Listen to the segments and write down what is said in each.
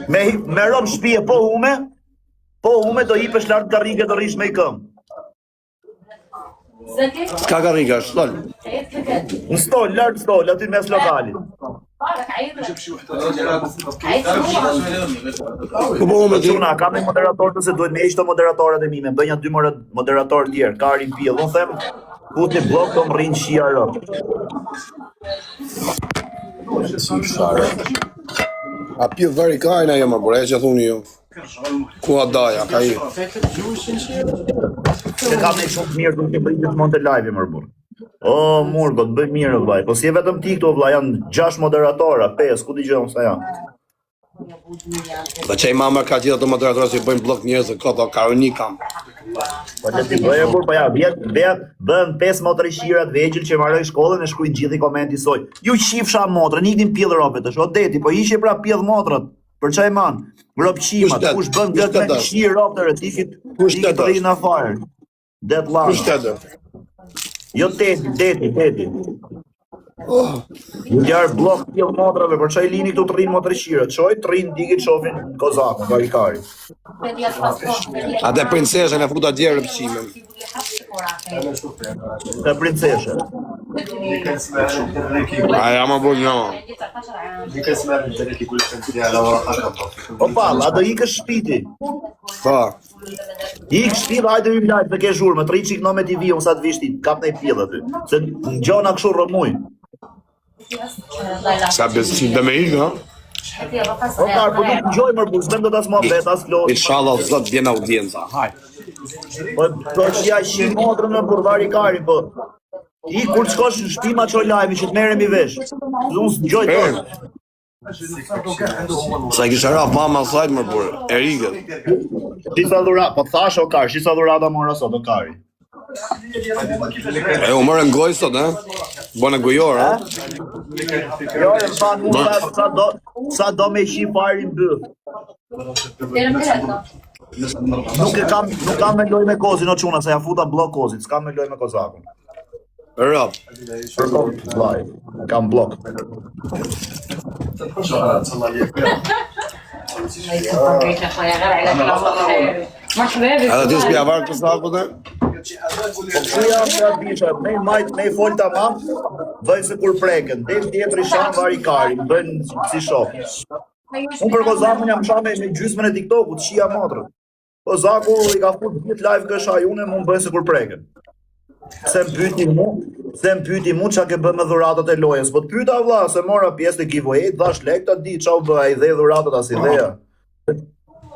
Me rom shtëpie po hume do hipesh lart karrige do rish me i këm. Ka karrige, stol. Në stol, lart stol, aty mes lokalit. Ku po hume ti? Çuna, kam një moderator se duhet me ishte moderatorët e mime, bëjnë 2 moderatorë tjerë, Karin Pill. Unë them, futni blok të më rrinë shia rëm. A pi vari Karin ajo më bure, që thuni ju. Ku a daja, ka i. Se kam një shumë mirë, duke bëjnë të monte live më burr. O, Murgo, të bëj mirë vllai. Po si e vetëm ti këtu vllai, janë 6 moderatora, 5, ku dëgjon sa janë. Dhe që i mama ka gjithë të moderatorë që i bëjnë blok njerëz të këto, Karonik kam. Po le ti bëjë burr, po ja, bën 5 motra shirat vegjël që marrën shkollën e shkruajnë gjithë i komenti soj. Ju qifsha motrën, iknin pill rope tash, o deti, po hiqje pra pill motrat. Për çaj man? Rob qimat, kush bën gëtë me shir rope të retifit, kush të rrinë në fare. Det lan. Kush të Jo teti. Njarë blok pill motrave, për çaj lini këtu të rrinë motre shira, çoj të rrinë digit shofin kozakën, barikari. Atë princeshën e futa djerë rëpqimen. Të princeshën. Aja më bërë në. O pal, a do ikësh shpiti? Pa. Ik shpit, hajde mi mlajt me ke zhurë, me 3 qik në me TV, unë sa të vishti, kap në i pillë aty. Se në gjona këshu rëmuj. Sa besim dhe me ikë, ha? O karë, po nuk gjoj mërë burë, s'mem do t'as më bet, as flot. Inshallah, zot vjen audienca, haj. Po që ja shi motrën në burvari kari, po. I kur të shkosh në shpi ma qoj live, që të merem i vesh. Unë s'gjoj të. Sa i kisha ra mama sajt më burë, Erikët. Shisa dhurata, po thash o karë, shisa dhurata mora sot, o kari. E u mërë në gojë sot, ha? Bone gojor, ha? Jo, e më thanë mu sa do me shi farin bëth. Nuk kam me loj me kozin o quna, se ja futa blok kozit, s'kam me loj me kozakun. Rap. Vlaj, kam blok. Edhe ti s'pja varë kozakun, ha? Po kështu jam nga bisha, me i folta mam, bëjnë se kur preken, dhe tjetëri shanë varikari, bëjnë si shok. Unë për kozakun jam shame me gjysmën e TikTokut, shia motrën. Kozaku i ka fut gjithë live kësha june, mu më bëjnë se kur preken. Se më pyti mu qa ke bë me dhuratat e lojes, po të pyta vla, se mora pjesë të giveaway, dhash lek të di qa u bë, a i dhe dhuratat as ideja.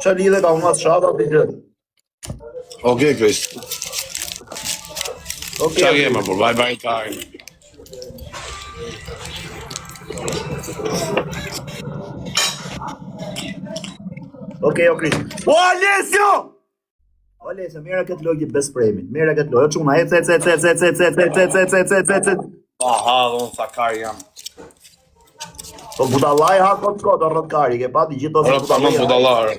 Qa lidhe ka unë as shatat i gjithë. Okej, Krist. Qa jema, por, bye Karin. Okej, o Krist. O, Alesio! O, Alesio, mira këtë lojë bez premit. Mira këtë lojë. O, quna, ec. Aha, dhe unë sa Kari jam. O, budalaj ha kot, o rrët Kari. Ke pati gjithë ose Rrët tamam budalare.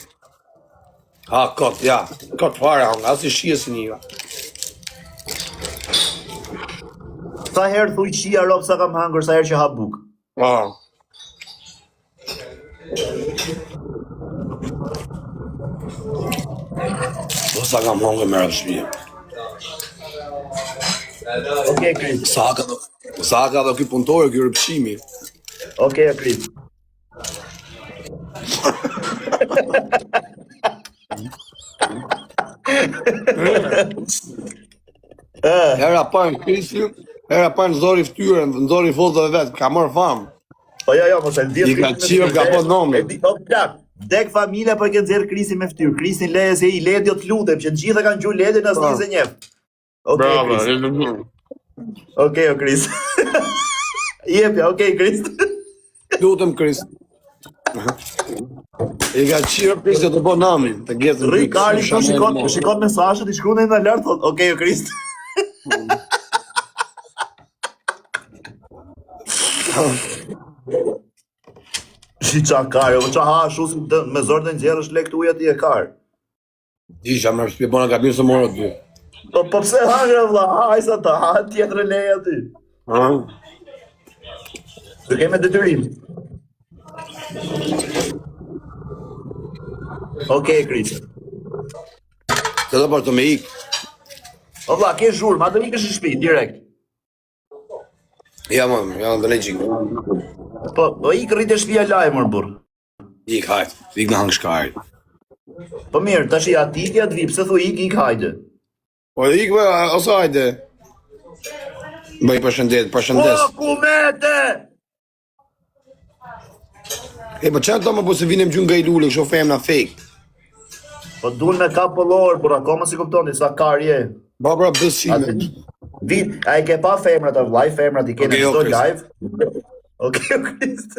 Ha, kot, ja. Kot fare, nga si shie si një. Sa herë thuj qia ropë sa kam hangër, sa herë që ha buk. Ah. Do sa kam hongë me rëshpije. Okej, Kris. Sa ka dhe këj punëtore, këj rëpshimi. Okej, Kris. Era parë në Krisi, era parë në zori ftyrën, në zori fotove vetë, ka mërë famë. Po jo, mos e ndjerë. I ka qirë, ka po nomi. O, plak, dek familja për ke nxerë Krisin me ftyrë. Krisin leje se i ledjo të lutem, që në gjithë kanë gju ledjo në asë se njef. Bravo, Okej, o Kris. Jepja, okej, Kris. lutem Kris. I ka qirë Krisi të po namin, të gjetë në Rri, Kari, tu shikon mesazhet, i shkruan në lartë, thot, okej, o Kris. Si qa Kari, o qa ha shusim me zorë të nxjerë është lek të uja ti e Kari. Isha me rëshpje bona ka mirë se morë aty. Po pse hangre vlla, hajsa ta, ha tjetër e leja aty. Ha? Të keme detyrim. Okej, Kris. Të do për të me ik. O vlla, ke zhurmë, atë ikësh në shtëpi direkt. Ja, në në gjikë. Po ik rrit e shtëpia lajë, mor burr. Ik, hajt. Ik në hangë shkajt. Po mirë, tash i atitja të vi, pse thu ik hajde. Po ik, ose hajde. Bëj përshëndet. Po, kumete! Po çfarë do më po se vinim gjun nga i lule, kështu femna fake. Po dun me kap pollor, por akoma si kuptoni sa karje. Babra bësime. Vit, a e ke pa femrat of live, femrat i kene çdo live. Okej, Krist.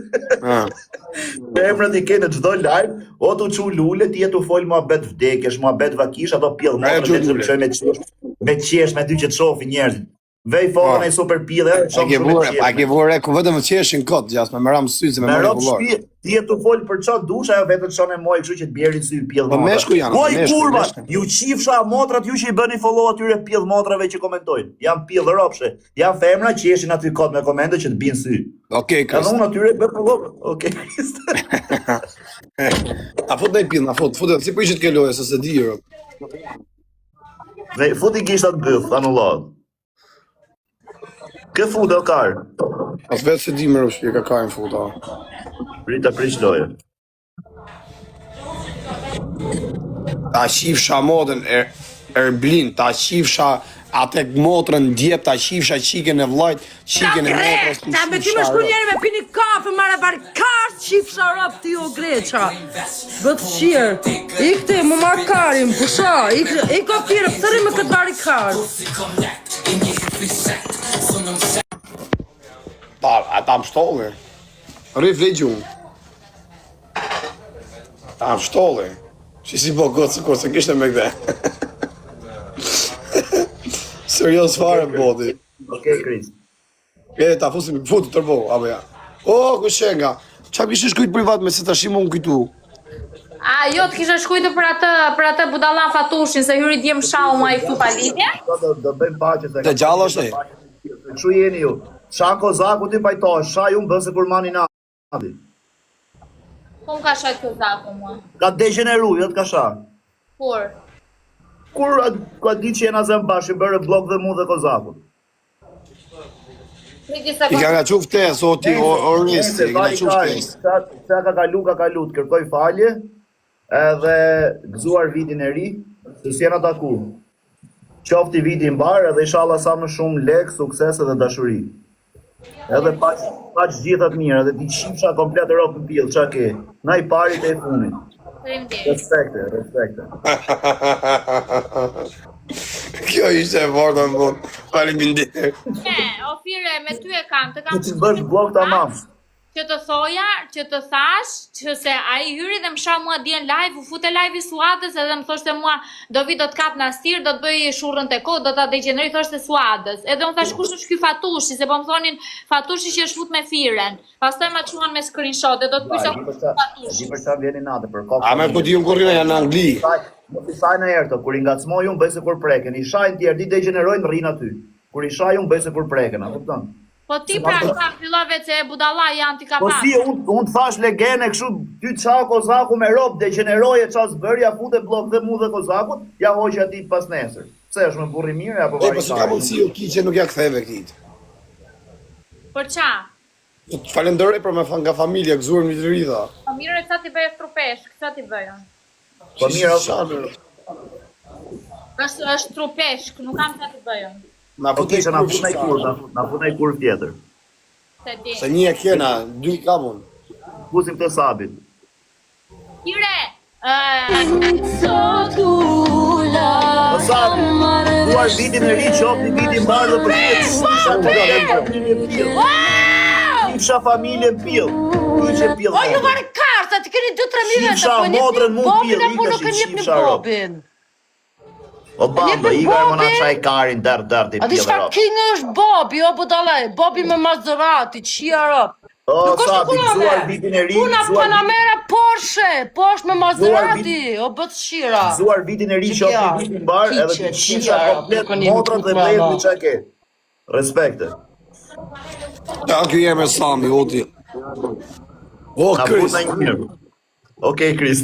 Femrat i kene çdo live, o tu çu lule, ti tu fol muhabet vdekësh, muhabet vakish, ato pjell motrë të çoj me qesh, me dy që të shohin njerëzit. Vej fona e super pille, a ke vore ku vetëm qeshin kot gjas me ram sy se me marrë vullor. Ti tu fol për çat dush, ajo vetëm çon e moj, kështu që të bjerin sy pjell motra. Po meshku janë. Oj kurva, ju qifsha motrat, ju që i bëni follow atyre pjell motrave që komentojnë. Janë pjell ropshe. Janë femra që qeshin aty kot me komente që të bin sy. Okej, Krist. Edhe unë atyre bëj follow. Okej, Krist. A fut ndaj pill, fut si po ishit ke loja se di ro. Ve futi gishtat byth, anullohet. Kë fut o kar? As vetë se di më rush, ka karin fut a. Rita prish loje. Ta qifsha modën Erblin, ta qifsha atë motrën djep, ta qifsha qiken e vllajt, qiken e motrës. Ta me ti më shku njerë me pini kafe, marë barkar, qifsha rap ti o greqa. Bëtë qirë, ikte më marë karin, pusha, ik o pire, pëtëri me këtë barikar. Ta më shtolle. Rif legjun. Ta më shtolle. Që si po gotë sikur se kishte me këte. Serios fare bodi. Okej, Kris. Ta fusim futu tërbo, apo ja. O, kushenga. Qa kishte shkujt privat me se ta shimu në kujtu? A, jo, të kisha shkujtu për atë budallan Fatushin, se hyri djem shau ma i këtu pa lidhje? Do bëjmë paqe se Të gjallë është e? Kështu jeni ju. Shako zaku ti pajtosh, shaj unë bëse kur mani nadi. Po më ka shaj kjo zaku, mua? Ka degeneru, jo të ka sha. Kur? Kur ka di që jena zem bashkë, bërë blok dhe mu dhe kozakut. I ka nga quf tes, o ti ornisti, i ka nga quf tes. Sa ka kalu, të kërkoj falje, edhe gëzuar vitin e ri, se si jena taku. Qofti vitin barë, edhe inshallah sa më shumë lek, sukses dhe dashuri. Edhe paq gjithat mirë, edhe ti qifsha komplet Europë në pjellë, qa ke? Na i parit e funit. Respekte. Kjo ishte e vorta në mund, faleminderit. Ofire, me ty e kam, të kam Që të bësh blok të mamë. që të thoja, që të thash, që se a i hyri dhe më sha mua djen live, u fute live i Suadës, edhe më thoshte mua, do vi do t'kap nastir, do t'bëj shurrën të kohë, do t'a degeneroj, thoshte Suadës. Edhe unë thash kush është ky Fatushi, se po më thonin Fatushi që është fut me firen. Pastaj ma quan me screenshot, e do t'pysa Fatushi. Di për çfarë vjeni natë, për kokë. A me po di unë kurrina janë në Angli. Mos i saj në erë, kur i ngacmoj unë bëj se kur preken, i shajnë tjerë, di degenerojnë rrinë aty. Kur i shaj unë bëj se kur preken, a kupton? Po ti pra ka fillove që e budalla janë ti ka Po pas. si, unë thash legene, kështu, ty qa kozaku me rob, degeneroje qa zbërja, fute blok dhe mu dhe kozakut, ja hoqja ti pas nesër. Pse është me burri mirë, apo Po si ka mundësi o ki që nuk ja ktheve këtit. Për qa? Falenderoj për me nga familja, gëzuar një të rritha. Po mirë e ca ti bëjë trupesh, kësa ti bëjë? Po mirë, është trupesh, nuk kam ca ti bëjë. Na po kisha na fut në kur tjetër. Se di. Se një e kena, dy i kamun. Pusim të sabit. Kire! Po sabit, duar vitin e ri, qofti vitin barë dhe për jetë. Kisha familje në pjell. O, ju varë karta, ti keni 2-3 mijë vetë, Qifsha po njëpni motrën mund bobin pjell, apo nuk e ikash i njëpni qifsha ro. bobin. O bamba, i gajë më na qaj karin, dërë të A di pjell shka ro. king është Bobi, o budalaj, Bobi me Maserati, qia rap. O Nuk është sabit, puna zuar me. vitin e ri, Puna Panamera Porsche me Maserati, o bët shira. zuar vitin e ri, qofti vitin barë, edhe ti qifsha komplet motrat dhe blejt dhe qa ke. Respekte. Ja, kjo jemi Sami, o ti. O, Na Kris. fut në një mirë. Okej, Chris.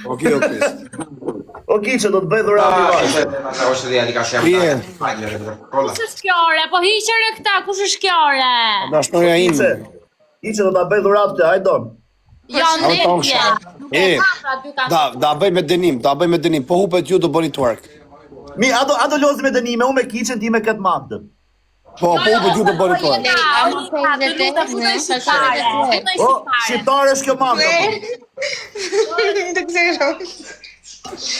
Okej, okej. Okej, që do të bëj dhuratë i vashë. Krije, Kush është kjo ore? Po hiqere këta, kush është kjo ore? dashnoria ime. Iqe do ta bëj dhuratë të hajdon. Jo, netje. Nuk e E, ka pra dy kanë. da bëj me dënim, po hupet ju do bëni twerk. Mi, ato lozë me dënime, unë me kiqen, ti me këtë Magdën. Po hupet ju do bëni twerk. O, shqiptare është kjo Magda.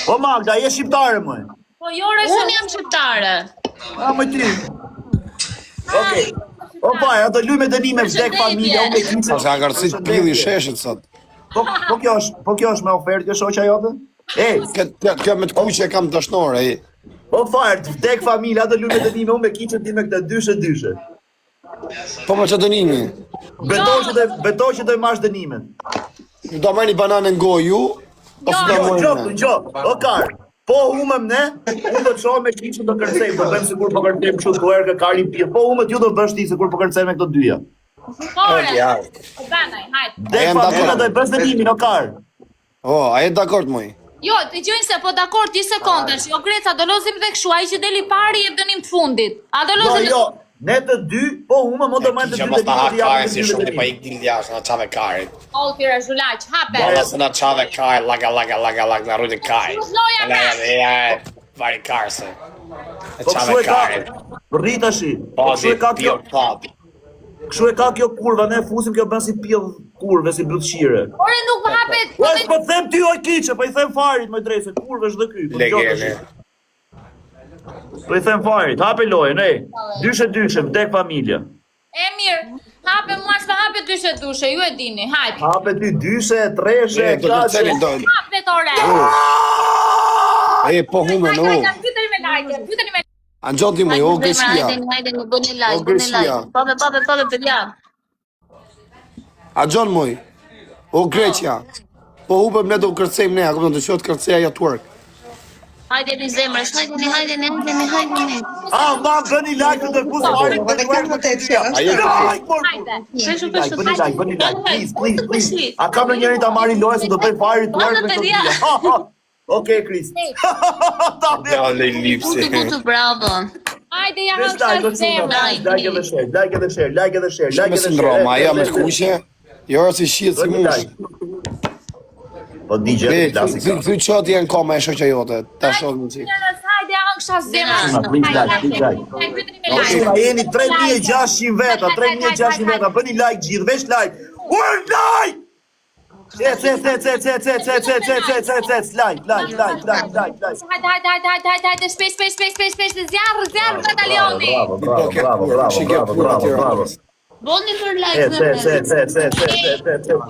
Po Magda, je shqiptare, mëj. Po jore Unë jam shqiptare. A, më ti. Okej. O, pa, ato luj me dënime, vdek familja, unë me kiqen. Sa ka kërcit pilli sheshit sot. Po kjo është me ofertë, kjo shoqja jote? Ej, Kjo me të kuqe kam dashnore, e. po fart, vdek familja, ato luj me dënime, unë me kiqen, ti me këtë dyshe. Po me që dënimi. Beto që do i marrësh dënimet. Do marrë një banane në gojë ju, ose do marrë ne. Gjo, o kar, po humëm ne, unë do të shohë me kiqën do kërcej, do bëjmë sikur po kërcejmë kështu të erë karin pje, po humët ju do bësh ti sikur po kërcejmë me këto dyja. Ore. O banaj, hajt. Dek jam familja dakord. do i bësh dënimin, o kar. O, a je dakord, moj? Jo, të gjojnë se po dakord, 10 sekondash. Jo, Greca, do lozim dhe këshu, ai që deli pari jep dënim të fundit. A do lozim... Jo, ne të dy, po humëm, mo do marrë të dy Mos ta dënimet, hakare si shumë të pa ik dil jashtë, na qave karit. O, tira zhulaq, hape. Mos na qave karit, laga, na rrujtë karit. Loja me. Vari karse. E Po kështu qave e ka, karit. rritashi, po Po, kështu e ka kjo, pad. kështu e ka kjo kurva, ne fusim kjo bën si pjell kurve, si brutëshire. Ore, nuk hapet. Po po them ty oj kiqe, po i them farit më drejtë, se kurve është dhe ky. Po Legene. Po i them farit, hape lojën, ej. Dyshe, vdek familja. E mirë, hape mua s'pa hape dyshe, ju e dini, hajt. Hape ty dyshe, treshe, Do të kaçe. celin do. Hape tore. E, po hume, no. Pyeteni me like, pyeteni me A gjoti më, o Grecia. Hajde, bëni O, like, bëni Grecia. like. Pape, Pelian. A gjon moj. O Grecia. Po hupem ne do kërcejmë ne, a kupton të qoftë kërceja ja twerk. Hajde një zemrës, hajde. Ah, ma bëni like të fus farit, bëni like më të tia. hajde. Bëni like, please. A kam në njërin ta marrin lojën se do bëj farit twerk me këtë. Okej, Chris. Ja, le lipsi. Gutu, bravo. Hajde, ja Vesh hapë like, shtë zemë. like edhe share. Me sindroma, ajo me të kuqe. Jo, si shit si Bëni mush. like. Po DJ klasika. Ty qëtë janë koma e shoqja jote. Ta shoh më qi. Hajde, ja hapë shtë zemë. Please like. Pyeteni me like. Ma jeni 3600 veta, 3600 veta, bëni like gjithë, veç like. Ur like! Like. Hajde, shpesh, zjarë medalioni. Bravo. Boni për like zemrës.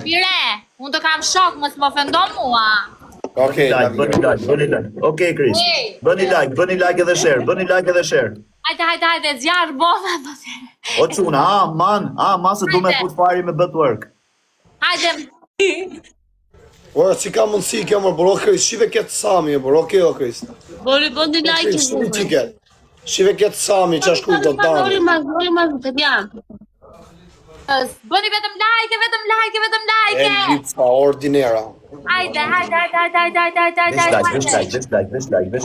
Pire, unë të kam shok, mos më ofendo mua. Okej, Bëni like. Okej, Chris. Bëni like edhe share. Hajde, zjarë bona. O çuna, man se du me fut fari me buttwork. Hajde, Ora, si ka mundësi kjo më, por okej, shive këtë Sami, por okej, okej. Boni like Okej, të shive zemrës. qike. Shive këtë Sami, që shkuj do të Boni dani. mas, Pelian. bëni vetëm like. E lipsa ordinera. Hajde.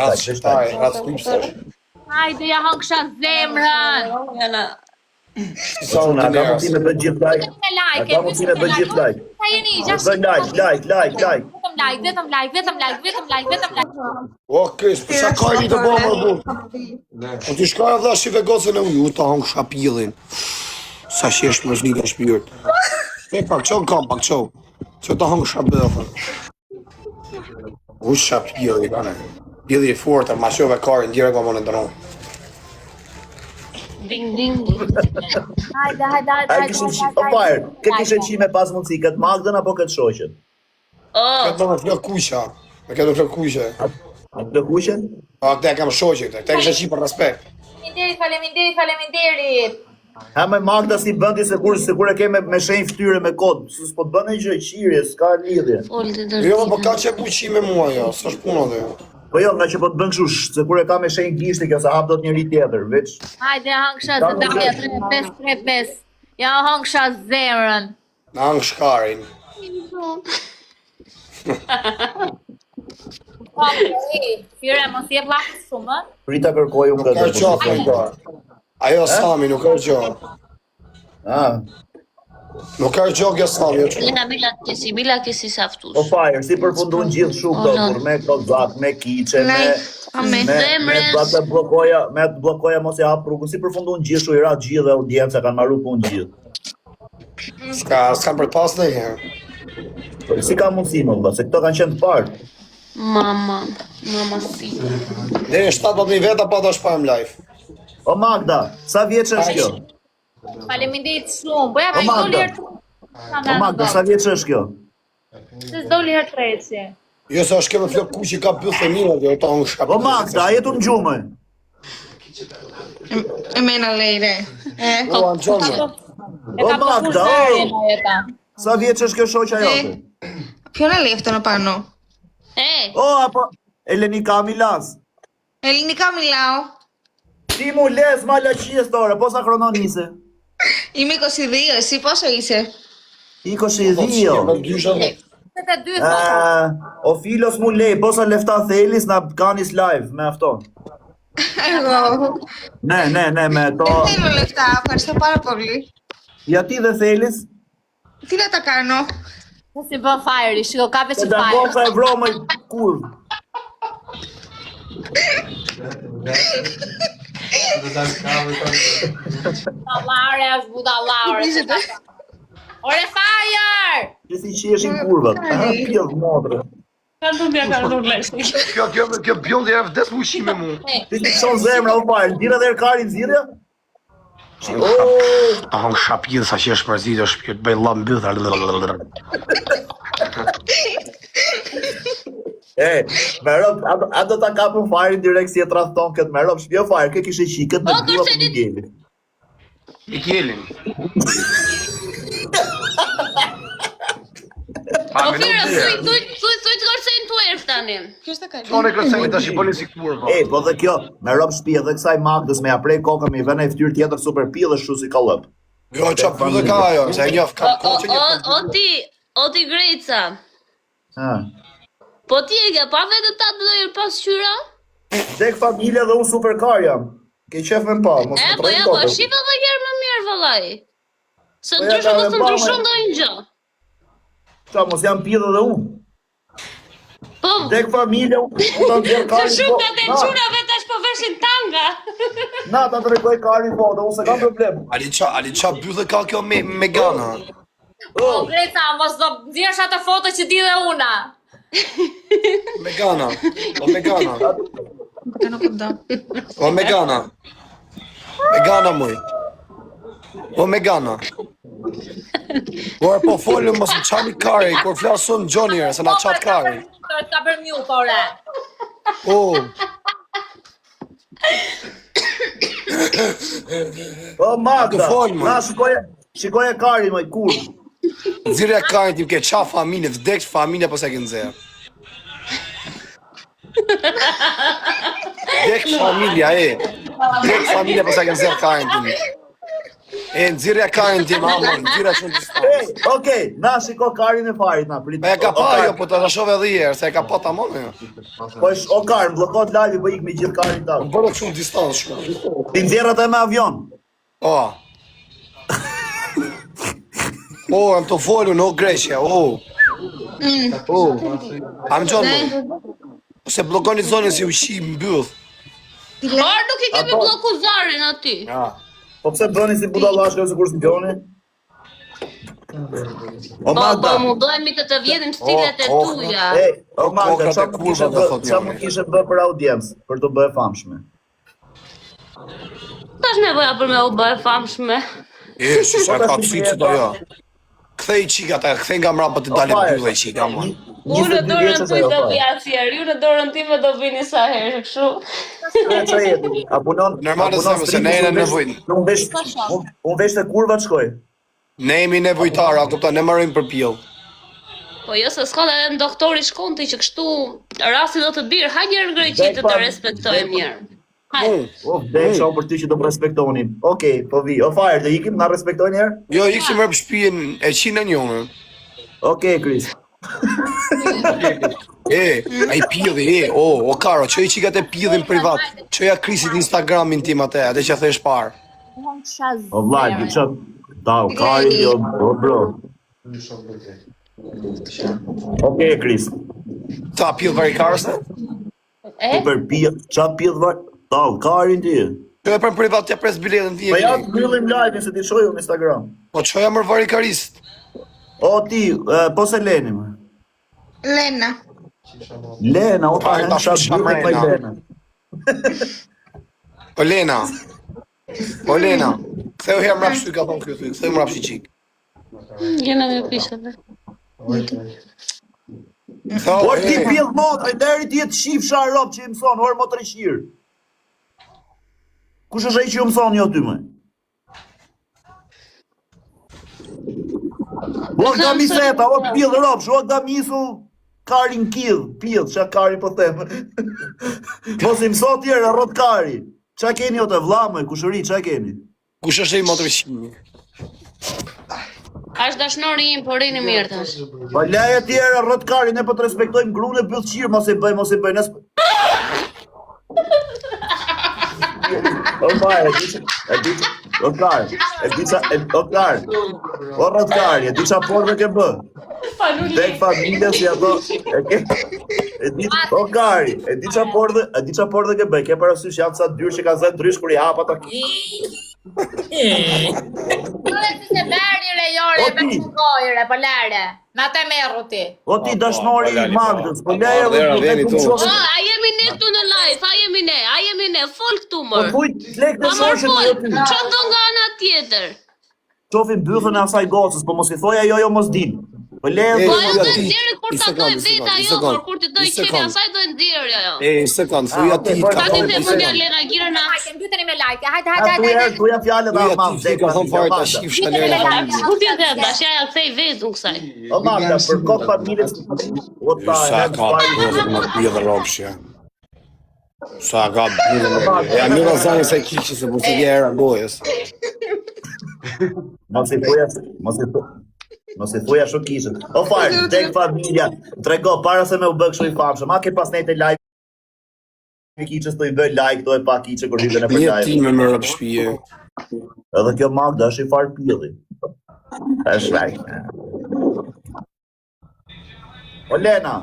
As shtaj, as lipsash. Hajde, ja hënksha zemrën. Sa ordinera. Me bë gjithë like. Me like, Ka mundësi me bë gjithë like. Sa jeni, Bën like. vetëm like. Okej, për sa ka një të bëmë më bu. O t'i shkaj e dha shive gocën e uju, ta hongë shapillin. Sa shesh më zhni ka shpirt. E pak qo kam, pak qo. Që ta hongë shapillin. U shapillin, kane. Pilli i fortë, ma shove karin, djere ka më në ndronë. Ding. Ai kishin kë kishin qime pas mundësi, këtë Magdën apo këtë shoqen? Këtë më flë kuqa. Me këtë flë kuqe. Të kuqen? A, këte kam shoqe këte, këte kishe qi për respekt. Faleminderit. Ha me Magda si bëndi se kur e ke me shenjë fytyre me kod, se s'po të bënë gjë qirje, s'ka lidhje. Jo, po ka që buqi me mua, jo, s'është puna dhe jo. Po jo, nga që po të bën kështu, se kur e ka me shenjë gishti, kjo sa hap do të njëri tjetër, veç. Hajde, hënksha të dalja 3535. Ja hënksha zemrën. Në angë shkarin. Fyre, mos jep llafës shumë, ë? Prita kërkoj unë Ka këtë. qafë, ajo Sami, nuk ka gjë. Ah, Nuk ka gjë kjo Sami, jo që. Mila kesi saftus. po fire, si përfundon gjithë shumë këto, kur me kozak, me kiqe, me të bllokoja mos e hap rrugën, si përfundon gjithë shujra gjithë dhe audiencia kanë marrë punë gjithë. S'kam për pas në herë. Si ka mundësi më vëlla, se këto kanë qenë të parë. Mama si. Deri 17.000 veta pa të shpajmë live. O Magda, sa vjeç është kjo? Faleminderit shumë. Bëja O për Magda. doli herë. O Magda, sa vjeç është kjo? Se s'doli herë treçi. Jo se është keme flok kuqi ka pyllë themina dhe ta unë shkapë. O Magda, a jetu në gjumë? E mena lejre. O, anë gjonë. E ka Magda, përkushtarje në jeta. Sa vjeç është kjo shoqja jote? Ποιο να λέει αυτό να πάνω. O, apo Elenika Milas. Ελληνικά μιλάω. Ti mu les ma laqjes tore, po sa kronon nise? Είμαι 22, εσύ πόσο είσαι. 22. Se dy thotë. O filos mu lej, po sa lefta thelis na kanis live, me afton. Εγώ. Ne, me to. Δεν θέλω λεφτά, ευχαριστώ πάρα πολύ. Ja ti dhe thelis? Τι να τα κάνω. Se si bën fajri, shiko ka veç Se da fajri. bosa e vromëj kur. Budallare është budallare. Ore fire! Që si qeshin kurvat. Pjell modrë. Kjo bjollë e vdes mu shime mu. Ti që shon zemra o fajrë, dira dhe erkarin zirja? Ta hong shapjith sa që është mërzit është pjët bëj lambyth. Me rëp, a do ta kapën fajrin direkt si e trahton këtë me rëp, shpjo fajrë, kë kishe qikët me dua për Miguelin. Miguelin. Po Fyra, thuj të kërcejnë të erë tani. Ποιος θα κάνει. Kone kërcejnë të shqipolin si kurva. Po dhe kjo, me rëp shpia dhe kësaj Magdës me aprej kokën me i vene i ftyrë tjetër super pi dhe shu si ka lëp. Jo, qa pyllë ka ajo, se e njof ka ko që një O ti Greca. Po ti e ke pa vetë ta të dojë pas qyra? Dek familja dhe unë superkar jam. Ke qef me mpa, mos më Po trajnë ja, po kokën. shipa dhe kjerë më mirë vëllaj. Se Po ja, ndryshon ka mos të me ndryshon mba, do një gjë. Qa, mos jam pidhe dhe unë. Po, Dek familja, unë të ndjerë të karin shumë të të qurave tash po veshin tanga. Na, ta të rekoj karin po, dhe unë se kam problem. Ali qa byllë ka kjo me gana. O, Greca, mos do ndjesh atë foto që di dhe una. Me gana. O me gana. Θα κάνω κοντά. O me gana. Me gana muj. O me gana. Por po folëm mos më qani kari, kur flasun Gjonier, se na qat kari. Ka bërë mju, pore. O, O, Magda, Të folë, më. na shikoje karin, moj, kur. zirja karin tim ke qa familje, vdeksh familje po se ke nëzirë. Vdeksh familja, vdeksh familja po se ke nëzirë karin tim. Nëzirja karin tim, amon, nëzirja shumë të stanë. Okej, na shiko karin e farit, na, prit. Pa e ka pa jo, po të rashove edhe jerë, se e ka pa ta monë, jo. Po, o karin, blokot live, po ik me gjithë karin ta. Më bërë shumë distancë shumë. Ti nxjerrat e me avion. O. O, am të folu në Greqja, o. O. Am gjonë, se blokoni zonën si ushqim mbyllë. Por nuk i kemi bloku zarin aty. Ja. Po pse bëni si budallashke ose kur s'ngjoni? O Po Magda, mundohemi të vjedhim stilet e tuja. o Magda, Kokrat e kurva dhe thot qa njëri. mund kishe bë për audiencë, për të bëhe famshme? Tash nevoja për me u bë e famshme. Si sa ka të fitë të jo. Kthej qika ta, kthej nga mrapa të dalë pyllë i qika, mon. Unë në dorën ty do vjasjer, ju në dorën time do vini sa herë, kështu. Qa jeti? A punon? Normal e zemë, se ne jene nevojnë. Unë vesh të kurva të shkoj. Ne jemi nevojtara, kupta, ne marrim për pjellë. Po jo se s'ka dhe në doktori shkonti që kështu rasti do të birë, hajde në Greqi të respektoj mirë. Hajde. O, vdek shoh për ty që do më respektonin. Okej, po vi. O fire, të ikim, na respektoj njerë? Jo, ikë si mërë për shpijen e qinë e njënë. Okej, Chris. Ai pjedhi, o Karo, çoj çikat e pjedhin privat. Çoja Krisit Instagramin tim atë që thesh parë. O vllai, di çat dall kari jo, bro. Okej, Kris. Ta pjedh vari Karës? Super pjedh, çat pjedh var. Dall karin ti. Çoj për privat ja pres biletën ti. Po ja mbyllim live se ti shojë në Instagram. Po çoja më vari Karist. O ti, po se leni më. Lena. Lena, o ta Ai, hem ta shamë me Lena. Lena. O Lena. Ktheu herë mbrapsht ty ka thonë ky thy. Ktheu mbrapsht çik. Jena me pishave. Por ti pjedh motra, deri ti jetë shifsha rob që i mëson, or motrë shir. Kush është ai që ju mëson jo ty më? O gamiseta, o pjedh rob, o gamisu karin kidh, pjedh, qa kari po them. Mos i mëso tjerë, rrot kari. Qa keni o të vlamëj, kushëri, qa keni? Kush është ai motrë shir? Është dashnori im, por rini mirë tash. Po laje tjera, rrot kari, ne po të respektojmë grunë e bëllqirë, mos e bëj, O Kar, o rrotkari, e di qa porve ke bë? Tek familja si ato, o Kari, e di qa porve ke bë? Ke parasysh janë ca dyrë që ka zënë drysh kur i hap ato. Dure si se berni rejore, me kukojre, po lere. Na te merru ti. O ti dashnori i Magdës, po leje Veni tu. A jemi ne këtu në live, a jemi ne, fol këtu Po mër. fujt lek të Pa mërë shoshën fol, jo ti. që do nga ana tjetër? Qofin bythën e asaj gocës, po mos i thoja jo mos din. Po leje Po mos ajo do din. nxjerrë kur ta doj veta ajo, por kur ti doj qefi asaj do nxjerrë ajo. Sekond, thuja ti ka Ta ti thonë. të fundja Lena Girna. Hajde, mbyteni me like. Hajde. Tuja fjallet Thuja Ahmad, ti ka thonë fare ta shifsha Lena. Kur ti atë dash ja kthej vezun kësaj. O Magda, për kot familjes, o ta Sa ka bërë më pjedhë ropshja. Sa ka bërë më pjedhë. Ja më zani se kiqë se po se vje era gojës. Mos e thuja shokishët. O farë, tek familja, trego, para se me u bë kështu i famshëm, a ke pas nejtë live i kiqës të i bëj like, do e pa kiqë kur hitën e për Një live. ti me më rëp shpije. Edhe kjo Magda është i farë pjedhi. Është right. O Lena,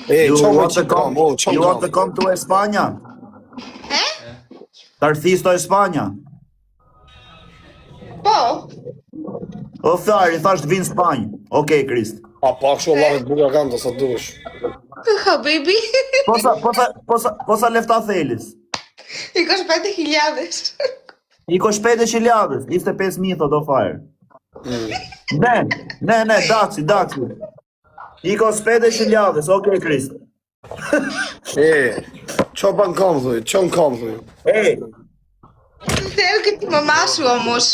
E, you qo me want to që kam, o, qo you want to kam. come to Espanja? Tarthisto Espanja? Po. O thari, thash të vinë Spanjë. Okej, Krist. A pak shumë lavit buka kam të sa dush. Habibi. Posa lefta thelis. 25.000. Iko shpete që ljadës, 25.000 thot o fire. Ne, daksi. Iko shpete që ljadës, okej, Krist. E, qo pan kam thuj, qo në kam thuj. Θέλω και τη μαμά σου όμως.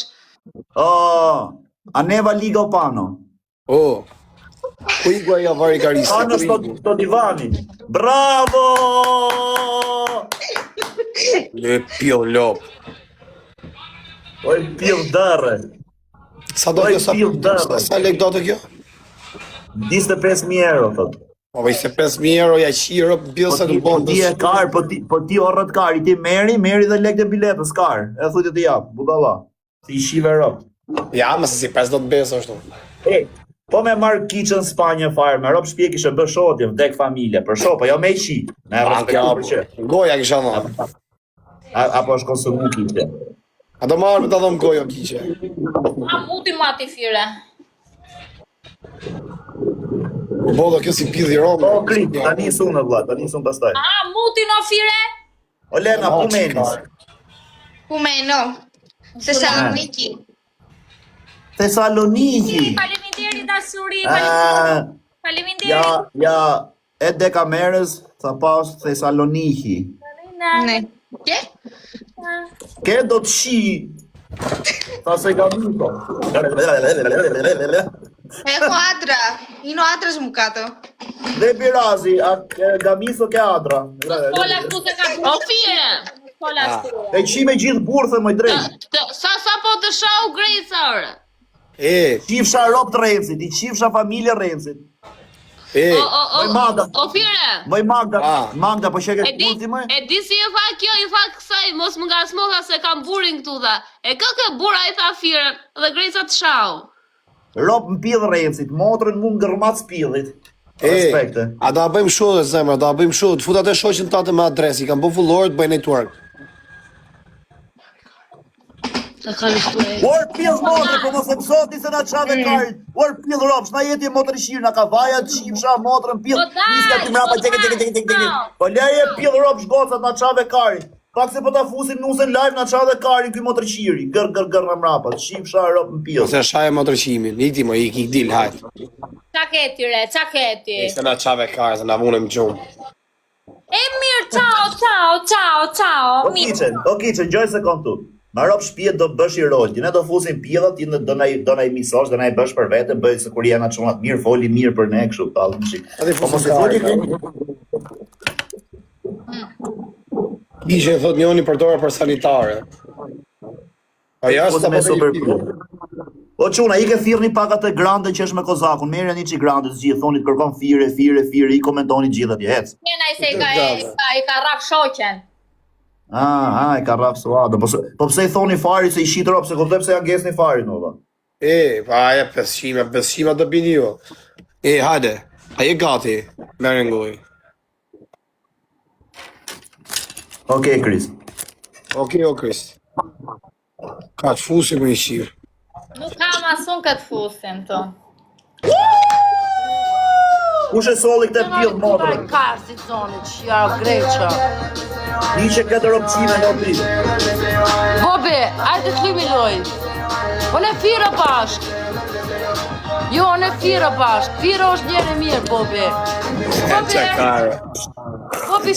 Aneva Ligo Pano. O, ku i gua ja vari karista? Pano sto divani. Bravo! Le pjo lop. Oj, pil dërre. Sa do kjo, sa lek do të kjo? 25.000 euro, thot. Po 25.000 euro ja qiro bjësa në Po ti e bondës. kar, po ti o rrët kar, i ti meri dhe lek të biletës, kar. E thujtë të japë, budalla. Si i shive rrët. Ja, më se si 5 do të besë ashtu. Po me marrë kiqën Spanje farë, me rob shpje kishe bë shotje, vdek familje, për shop, po jo me i shi. Ne respektu për që. Goja kisha në. Apo është konsumu kiqe. A do marrë me të dhëmë gojo kiqe. A muti ma ti fire. Bodo kjo si pidhi romë. O, krit, tani sunë, vla, tani sunë pastaj. A muti no fire. O, Lena, ku menis? Που μένω. Θεσσαλονίκη. Thessaloniki. Faleminderit dashuri, Ah, faleminderit. Ja, e dekamerës, tha pas Thessaloniki. Ναι. Και. Ke do të shi. Tha se ka mito. Έχω άντρα. Είναι ο άντρας μου κάτω. Dhe Birazi, gamiso ke adra. Kolla këtu se ka O fire! Kolla këtu. E qi me gjithë burthë, moj drejt. Sa po të shau grejca ore? Qifsha rop të Rencit, I qifsha familje Rencit. O Fire. Moj Magda, po sheke kulti më? E di si e tha kjo, I tha kësaj, mos më ngasmoha se kam burin këtu tha. E kë bura I tha Fire, dhe Greca të shau. Rop në pillë Rencit, motrën mund ngërmat s'pillit. Respekte. A da bëjmë shumë dhe zemra, da bëjmë shumë. Të futat e shoqin tate me adresi, kam bu fullorët, bëjnë network. Or pillë motrë, po mos e mësoti se na qave karit. Or pillë ropsh, na jeti e motrë shirë, na ka vaja të qifsha, motrën pillë. Niska ti mrapa, teke. Po leje pillë ropsh gocat na qave karit. Pak se po ta fusim nusen live na qave karit këj motrë shiri. Gër na mrapa, qifsha rop në pillë. Se shaje motrë qimin, ikti mo, ik dil, hajt. Qa keti re, qa keti? Se na qave karit, se na vunem gjumë. E mirë, ciao. O kiqen, gjoj se kom tu. Ma rop shpijet do bësh I rol, ti ne do fusim pillat, ti do na I misosh, do na I bësh për vete, bëj se kur jena çunat mirë, foli mirë për ne kështu tallë më shik. Po mos e foli këtu. Ishe thot njoni përdora për sanitare. A jashtë me super cool. O çuna, I ke thirrni pak atë grande që është me kozakun, merrni çi grande të gjithë, thoni të kërkon fire, I komentoni gjithë atje, ec. Kena I se I ka rraf shoqen. E ka rraf suada. Po pse I thoni fari se I shit rop, se kuptoj pse ja ngesni farin, ova. Pa aja 500 do bini jo. Hajde, a je gati, merë nguj. Okej, Chris. Okej, o Chris. Ka të fusim me I shirë. Nuk kam asun këtë fusim to. Kush e solli këtë pillë motrën? Karsi zonit, qia Greqa. Niqe këtë ropçime në pi. Bobi, ajde të lymi loj. Unë e Fira bashk. Jo, unë e Fira bashk. Fira është njeri mirë, Bobi. Bobi,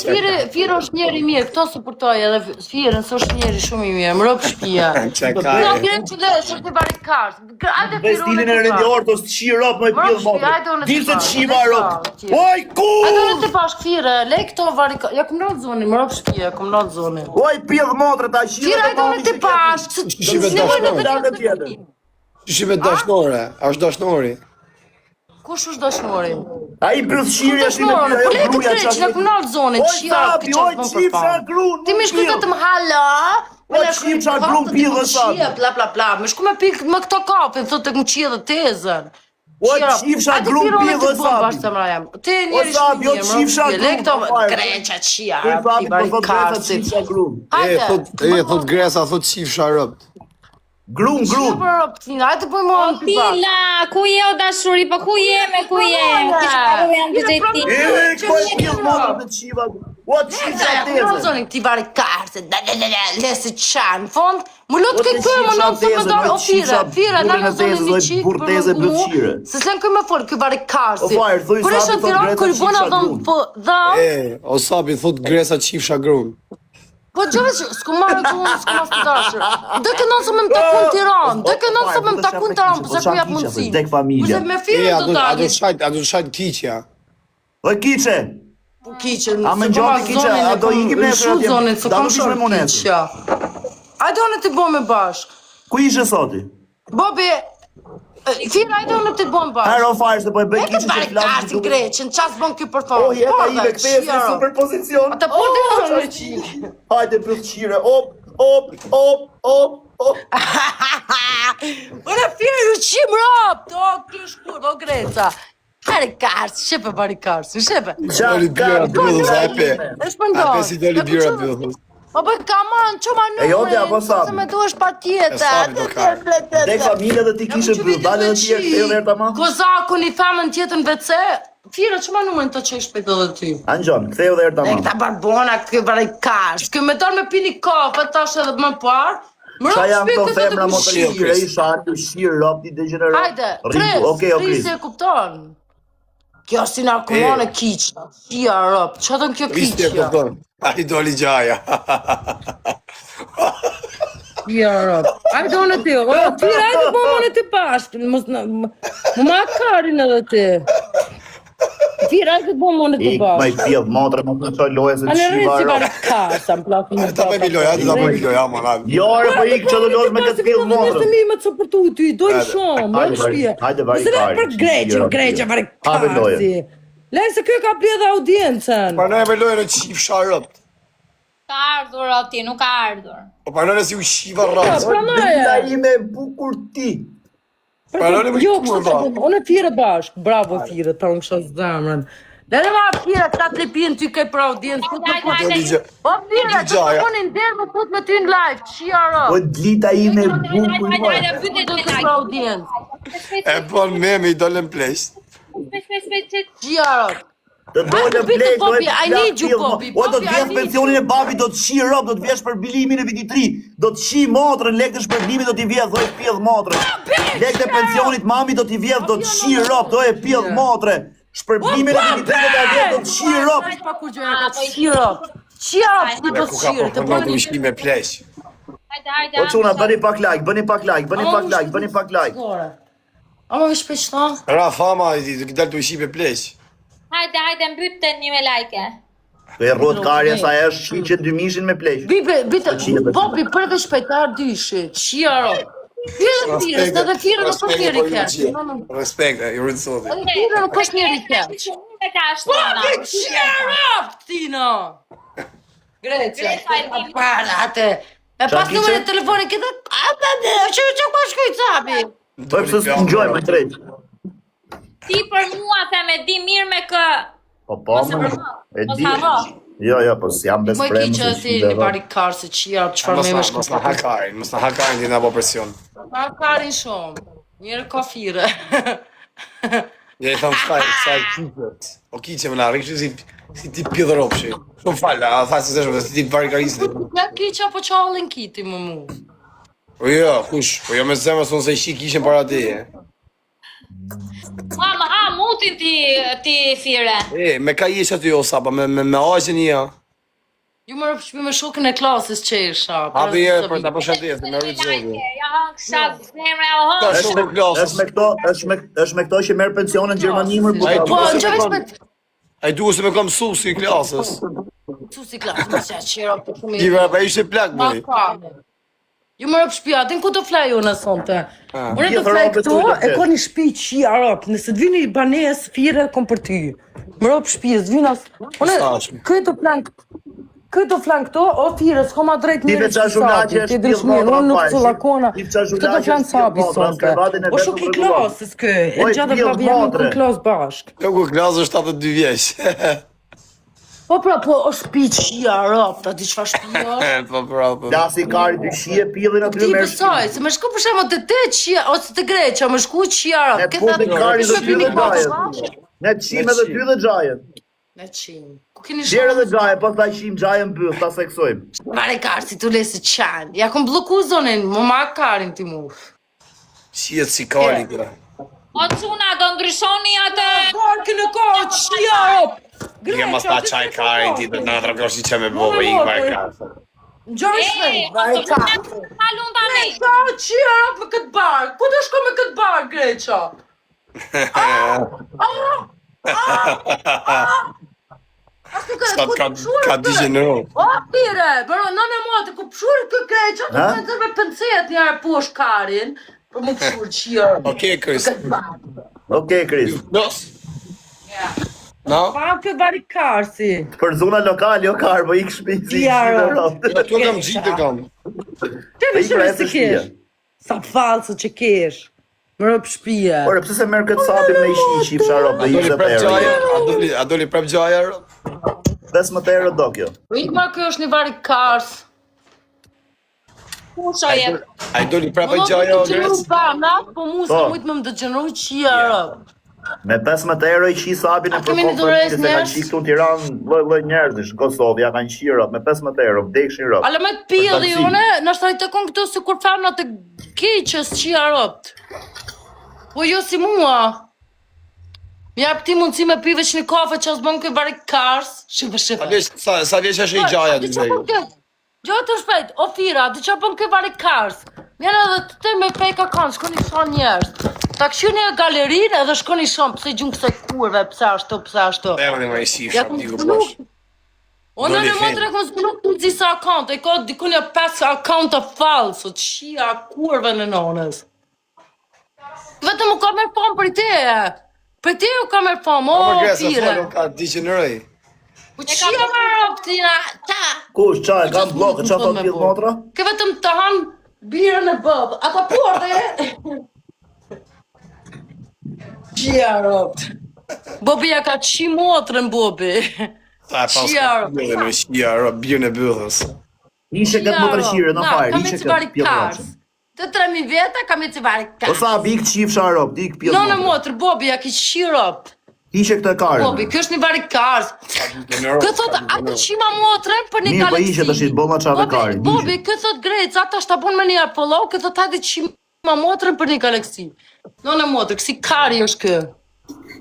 Fira është njeri mirë. Këto supportoj edhe Firën, së është njeri shumë I mirë. Më ropë shpia. No, kire që dhe, është të bari kars. Ajde Dhe stilin e Rendiortos të qi rop më pillë motrën. Dilë të qiva rop. Oj, ku! Ajde unë të bashk Fira, lej këto vari kars. Ja kum në zoni, më ropë shpia, kum në zoni. Oj, pillë motrë ta qi. Fira, ajde unë të bashk. Qishive dashnore, a është dashnori? Kush është dashnori? A I pëllë shiri është I me Po pillë le të kreq, në këmë nalë zonit, Oj, qia sapi, oj, qifsha grun, Ti me shkuj vetëm hala, Oj, qifsha grun pillë sapi. Bla, me shku me pikë me këto kapin, thot të këmë qia dhe tezën. Oj, qifsha grun pillë sapi. Ti njeri sapi, oj, qifsha shumë le këto grun, kreqa qia, Oj, sapi, I bari po thot gresa karsit. qifsha grun. Thot Gresa, thot qifsha rëpt. Grun. Hajde bëjmë onë të bak. Tila, ku je o dashuri, po ku jeme? Ku janë të gjeti? Ko e pillë motrën të qiva. O, qifsha Në tezë. zonin ti bari karsit, lesi qanë, fond, më lutë këtë kërë më nëmë të më dorë, o Fira, në në zonin një qikë për më gumu, se s'len këj me folë, këj bari karsit. Kër ishë në Tiran, kër I bona dhëmë, po dhëmë, O sapi, thot Gresa qifsha grun. po gjëve që s'ku marrë gjumë, s'ku marrë të dashër. Dhe kënon se me më takun Tiran, po se ku japë mundësin. Dek familja. Me Fira do A tali. do shajt kiqja. O, kiqe. Kiqen, A me ngjoni kiqe, a do ikim nesër atje? zonin, se Da kom nuk ishme shorë monesë. kiqja. Ajde unë të bëmë bashk. Ku ishe soti? Bobi, Fira, ajde unë të bëmë bashk. Hero fire se po e bëj E kiqe këtë bari që flasë kartin Greqin, qas bën kjo për O, thonë. jeta I me këthe në super pozicion. Ata po dhe në në qikë. Hajde për qire, op. Unë Fira ju qim rap, to kjo shkur, do Greca. Bari kars, shepe bari kars, shepe. Doli bjera bëllës, ape. Është më ndonë. Ape si doli bjera bëllës. Po bëj kaman, që ma E jotja, po sapi. se me duesh pa tjetë. sapi do ka. Dek familja dhe ti kishe bëllë, dalë dhe ti e këthe dhe tama. Kozakun I femën tjetën WC. Fira, që ma numërin të që I shpejt edhe ty? Anxon, këthe dhe E tama. këta barbona, këtë bari kars. Këtë me dorë me pini kafe, tash edhe më parë. Më Qa rrë janë shpejt këto këtë femra të më të kushirë. shire, I shartë, shirë, rop, ti degenerat. Hajde, Riku, okej, Kres, Kres e kupton. Kjo si narkomane kiqë. Qia rop, që të në kjo Kristi e kiqja? kupton. A I doli gjaja. Qia rop. Ajde unë ti, o, Fira, ajde bëmë unë ti bashkë. Më ma karin edhe ti. Fira, këtë bu më në të Ik, ma i bashkë. pjedh motre, më të qoj loje se A në shiva rrinë si ro. barë kasa, më plakë një Ta me biloja, ta me biloja, man. Jo, re, po ik që do loje me këtë pjedh Nëse motre. mi me të sopërtu ty, dojnë shumë, më Hajde, në shpia. hajde, vari Nëse kari, le për Greqe vari Hajde, loje. kasi. Lej se kjo ka pjedhe audiencën. Parnoj me lojën e qif sharët. Ka ardhur ati, nuk ka ardhur. Po parnoj si u shiva rrasë. Dita ime bukur ti. Parnoj me Jo, qifur kështë ba. të unë e Fire bashkë, bravo Fire, ta unë kështë zemrën. Lere ma Fire, këta të lepin ty kaj për audiencë, ku të Hajde, putë. hajde. Po Fire, të të Gjaja. punin derë më putë me ty në live, qia rë. Po dita ime Hajde, bukur. hajde, hajde, Të pytet me për like. audiencë, E po në me i dolem plesh. Shpejt. qia rë. Të dole Hajde, blej, Popi, do e I need you, Popi. O, do të Popi, I vjesh need pensionin you. e babi, do të shi rob, do të vjesh për bilimin e viti 3. Do të shi motrën, lek të shpërblimi do t'i vjedh, do e pjedh motrën. Lek të pensionit mami do t'i vjedh, do të shi rob, do e pjedh motrën. Shpërblimin e viti 3 do t'a vjedh, do të shi rob. Pa kur gjëra ka qia rë. Qia rë, ti Me do ku ka shirë, të po përnë të bëni ushki me plesh. Hajde. O quna, bëni pak like, bëni pak like, bëni pak like, bëni pak like. gore. A më vishpe qëta? Ra fama, i del të ushki me plesh. Hajde, mbytë një me like. E rrot karja sa e është shiqe 2000 me pleq. Bitë, Popi, përve shpejtar dyshi, qia rë. Fire, s'të dhe Fire nuk është njeri keq. Respekt, i rrëtësoti. Fire nuk është njeri keq. E ka shtona. Qia rë, Tina! Greqe, para atë. E pas kiqe? numër e telefonit këtë, që ka shkuj capi? Po pëse së në me drejt. Ti për mua the me di mirë me kë. Po më, e Mos di. harro. Jo, po s'jam Më besprem. ki që ti një barikar se qia qëfar me më shku. Mos në hakarin, mos në hakarin ti në bo presion. Barikarin shumë, njërë ka Fire. Ja i thamë sa e kiqët. O kiqë me na rikë si ti pjedhë ropshi. Shumë falë, a tha se se shumë, si ti barikarisë. Ja ki që apo qallin kiti më mu. Po jo, kush, po jo me zemë sonë se i shik ishin para ti, e. Mutin ti Fire. E, me ka ish aty o sapa, me ajën i ja. Ju më rëpshpi me shokën e klasës që isha. Hapi e, për ta përshatet, me rritë zodi. Ja, këshat, zemre e Ka ohë. shumë klasës. është me këto që merr pensionin në Gjermani më Ai, Po, bukur. në që respekt. A i duhe se me kam su si klasës. Tu si klasë, më që qera për shumë Ti vera, pa ishte plak, Ma bëj. kame. Ju më rëpshpi atin ku të flaj unë sonte. Unë të Gjithë flaj rapet këtu, të e vërtet. ka një shpi qi arab. Nëse të vini banes, Fire, kom për ty. Më rëpshpi, s'vina... Unë, këtë flan këto, o Fire, s'ko ma drejt Ti njëri me qa zhulaqe është ti pjedh dëshmirë, motra, unë nuk fajsh. të lakona. Ti qa Këtë zhulaqe të flan është sabi pjedh motra, sonte. skërvatin e O vetë shuk i nuk klasës kë, e Oj, gjatë pjedh pra vjemë motre. në klasë bashkë. Kjo ku klasë është 72 vjeq. Po pra, po, o shpi qia arab, ta di qfa shpi është. Po po. Lasi kari dy shie pillin aty Ti me besoj, se më shku për shemë të te qia, ose të Greqa, më shku qia arab. Ne putin kari dhe ty dhe gjajet. Ne qime dhe ty dhe gjajet. Me qimë. Ku keni Gjerë dhe shumë? gjajet, pas ta qim gjajen bëth, ta seksojmë. Mare karë, si tu lesi qanë. Ja kom bloku zonin, më ma karin ti mu. Qiet si kali këra. O cuna, do ndryshoni atë. Karë kënë ka, qia arab. Nga mas ta qaj karin ti dhe në atër kërshi që me bove i kvaj ka. Gjërë shme, mare karë. Halun tani. Ka qia arab me këtë barë. Ku të shko me këtë barë, Greqa? Ka digenero. O, Fire, bërë, në në mua të ku pëshurë kë Greqa, të Ha? të të me pëncet njarë posh karin, për më pëshurë qia arab. Okej, Chris. Këtë barë. Okej, Kris. Nos. No? Pa këtë barikarë si. Për zona lokal, jo karë, po ik shpizi. Jaro. Ja, tu kam gjitë kam. Të vishë se kesh. Sa falsë që kesh. Më rëpë shpia. Ore, pëse se merë këtë sapin me ishi fsharop dhe A doli ishte prap të gjaja? erë. A doli prap gjaja? 15 erë do kjo. Ik ma kjo është një barikarës. Kushoje. A i doli prap Më gjaja, të gjëru Gres? pa, na, po mu s'ka Po. mujtë më më të gjëru qia rëpë. Me 15 euro i qi sapin e A kemi për një dores se kanë njerëz? qi këtu në Tiranë, lloj njerëzish, në Kosovë, ja kanë qi rop, me 15 euro, vdekshin rop. Ale me të pilli taksi. une, nështë të kon këtu si kur femna të keqës qia rëpët. Po jo si mua. Mjap ti mundësi me pi veç një kafe që asë bën këj barikarës. Shifë. Sa vjeç është i gjaja dy Di gjej? Jo të shpejt, o Fira, di që bën këj barikarës. Mjene edhe të te me fejka kanë, shko një shanë njerës. Ta këshirni e galerinë edhe shkoni shumë, pse gjumë kësaj kurve, pse ashtu. Evo ne ma i shifsha, diku posh. Unë në motre kom zbulu të disa akante, e ka dikun e 5 akante falso, të shia kurve në nonës. Vetëm u ka merë famë për te, për te u ka merë famë, o fire. Ka diqenëroj. U qia marë optina, ta. Kush, qaj, kam blokë, qa thot pjellë motra? Ke vetëm të hanë birën e bëbë, ata porte. Qia ropt. Bobi ja ka qi motrën, Bobi. Ta e pas ka pjellën me shia, birën e bëllës. Ishe këtë më të rëshire në fajrë, ishe këtë pjellë motrë. Të 3.000 veta kam e të vari kars. O sa bik qifsha rop, dik pjellë motrë. Në motrë, Bobi ja ki qi ropt. Ishe këtë karë. Bobi, kjo është një vari kars. Këtë thot, atë qima motrën për një Mirë, po galaksi. ishe të shqit, bëma qave karë. Bobi, këtë thot grejtë, ata shtapon me një Apollo, këtë thot hajde qima motrën për një galaksi. Në motrë, kësi kari është kë.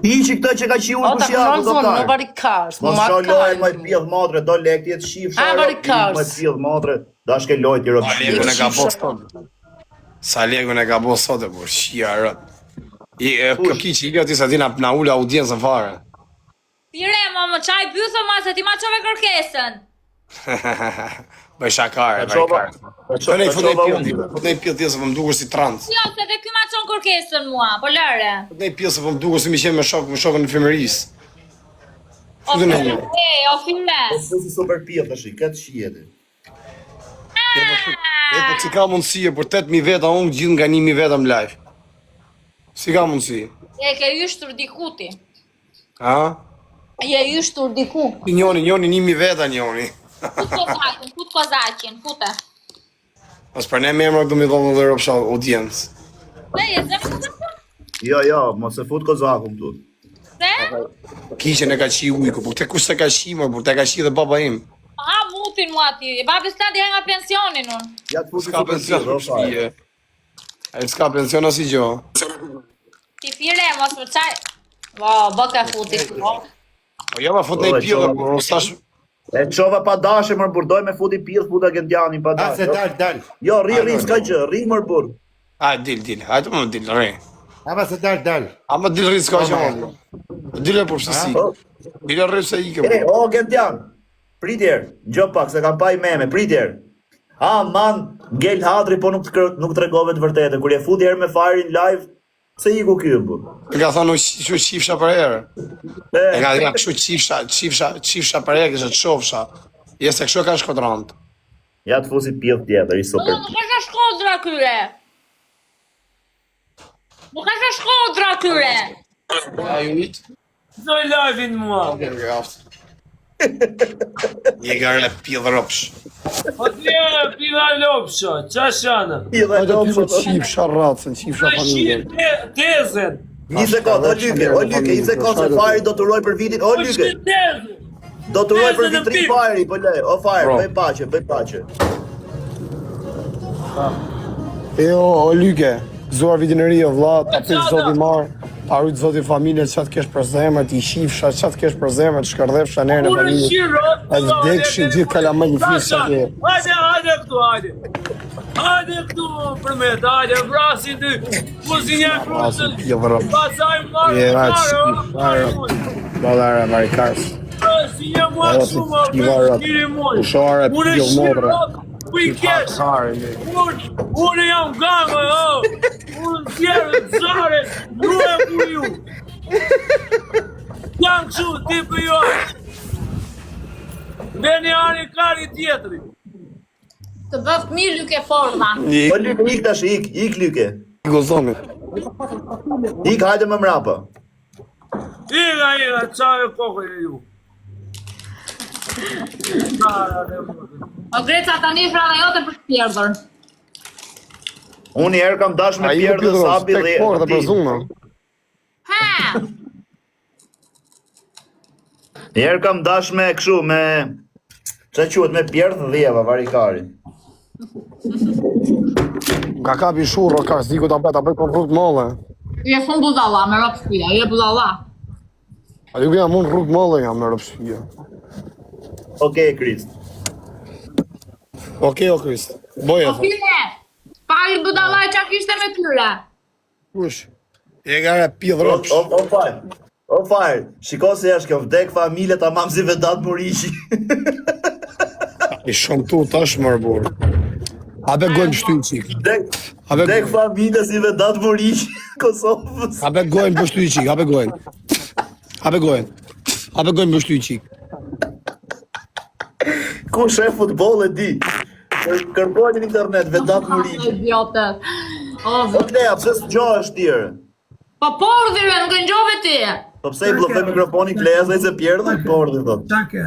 Ishe këtë që ka qiur Ota kush janë, kënë do zonë, në karë. vari kars. Mos shalojnë më pjellë motrë, do lek tjetë qifsha A, vari rop, kars. më pjellë motrë, da shke lojt i rop. Legun e ka bo sot. Sa legun e ka bo sot e por shia rët. Kjo ki që i kjo ti sa ti na ullë audiencën fare. Pire, më qaj pythë ma se ti ma qove kërkesën. Bëj shakare, bëj karë. Të nej fut nej pjellë tjesë për më dukur si trans. Jo, se dhe ky ma qonë kërkesën mua, po lëre. Fut nej pjellë se për më dukur si mi qenë me shokën në femerisë. O Fute në fire, një. o fire. Po si super pjellë të shi, këtë shijeti. E po si ka mundësi e për 8.000 veta unë gjithë nga 1.000 veta më live. Si ka mundësi? Je ke yshtur dikuti. Ha? Je yshtur diku. Njoni 1.000 veta njoni. Fut kozakin, fute. Pas për ne me emra du mi dhonë dhe ropsha audiencë. Ne, je zemë Jo, mos e fut kozakum tu. se? Kishen e ka qi ujku, po këte kush se ka qi më, por te ka qi dhe baba im. Ha mutin mua ti, babis ta diha nga pensionin unë. Ja të futi S'ka pension, shpije. E s'ka pension asi gjo. Ti fire, mos më qaj. Bë ka futi. Po ja ma fut nej pjellë, por unë stash... E qova pa dashe mërë burdoj me futi pjellë, futa Gendiani pa dashe. dal. Jo, ri, s'ka gjë, ri mërë burë. A, dil, hajtë më dil, re. Ama se dal. A më dil rri s'ka që më. Dil e për shësi. Dil e rri se i ke. O, Gendian, pritjer, gjë pak, se kam pa i meme, pritjer. Man, ngell hadri, po nuk të regove të vërtete, kur je futi herë me fajrin live, se i ku kjo, burë. E ka thonë që qifsha për herë. E ka dhja këshu qifsha për herë, kështë të shofsha. Jese këshu ka shkodrantë. Ja të fusi pjellë tjetër, i super. Nuk është shkodra kyre. Nuk është shkodra kyre. Ja, ju mitë. Zoj live-in mua. Je gare pjellë ropsh. Po t'je pila lopsha, qa shana? Hajde pjellë qifsha ratësën, qifsha familjen. Tezen. Një sekundë, o lyke, një sekundë se fajri do të roj për vitin, o Po lyke. që tezen. Do të roj për vitin 3 fajri, po le, o fajri, bëj pache. Jo, o lyke, gëzuar vitin e ri o vlla, ta pishë zoti marë, ta rujtë zoti familje që të kesh për zemër, ti shifsha që të kesh për zemër, të shkërdhefsha nërë në Unë familje. shiro. A të dekëshin gjithë kalamaj në fisë që ke. Hajde këtu, hajde. Hajde këtu, përmet, hajde, vrasin ty. Musi një krusën. Pjellë ropsh. Pasaj marë, Je, marë. Dolara, varikarës. Si një mua shumë, për kiri moj. Ushare, Unë pjellë modre. shiro, kesh. Unë jam ganga, unë tjerë të zare, nuk e për ju. Jam që, ti për ju. Beni ani kari tjetëri. Të bëft mirë lyke forma. O lyke, ik tash, ik lyke. I gozoni. Ik, hajde më mrapa. Iga, qare kokë e ju. O Greca tani frada jote për pjerdër. Unë herë kam dash me A i pjerë dhe sabi dhe... tek por dhe për zuna. Ha! Herë kam dash me këshu, me... Qa quhet me pjerë dhe dhjeva, varikari. Ka kapi shurë, ka s'diku ta bëj kon rrugë molle. Je shumë budalla, me ropë shpia, je budalla. A ju jam unë rrugë molle jam në rëpshpia. Okej, Krist. Okej, o Krist. Boje, O fine, pari budalla e qa kishte me tyre. Kush? E gara pidh rëpsh. O fajr, shiko se është kjo vdek familje ta mam si Vedat Muriqi. I shumë tu tash mërë burë. Habe gojnë pështu i qik. Vdek familje si Vedat Muriqi, Kosovës. Habe gojnë pështu i qik, habe gojnë. Habe gojnë pështu i qik. Ku shef futbol e di. Kërkojnë në internet, Vedat Muriqi. Idiotët. O Klea, pse s'gjohesh tjerë? Po pordhire, nuk e ngjove ti. Po pse i bllokoj mikrofonin Klea se pjerdhe pordhi thot. Çake.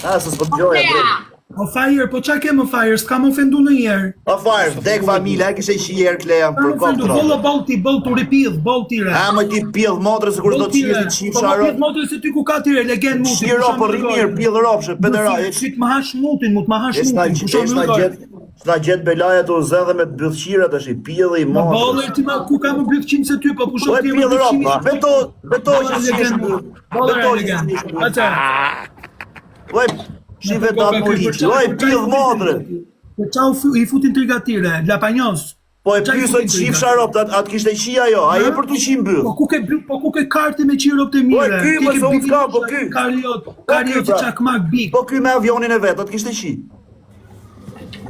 Se s'po dëgjoja drejt. O Fire, po qa ke më Fire, s'kam ofendu në njerë. O Fire, vdek familja, kishe i shijer Klea për kontrol. Bolla bolti ripidh, bolti re. Më ti pidh motre se kur do të qirë ti qif Po sharo. pidh motre se ty ku ka tire, legend mutin. Shiro për rinir, pidh ropshe, pedera. Shit më hash mutin, mu të më hash mutin. S'na gjet belaja të uzedhe me të bëllqira të shi, pidh i motre. Bolla ti ma ku ka më bëllqim se ty, po pushon ti më pidh bëllqim. ropa, beto që si Vedat Muriqi, pidh motre. Po qa i fut intriga tire, Lapanjos. Po e pysoj të qif sharop, atë kishte qia jo, a e për të qim bëll. Po ku ke karte me qirop të mire. Po e ky, më se unë s'ka, po ky. Kariot që qakmak bik. Po ky me avionin e vetë, atë kishte qi.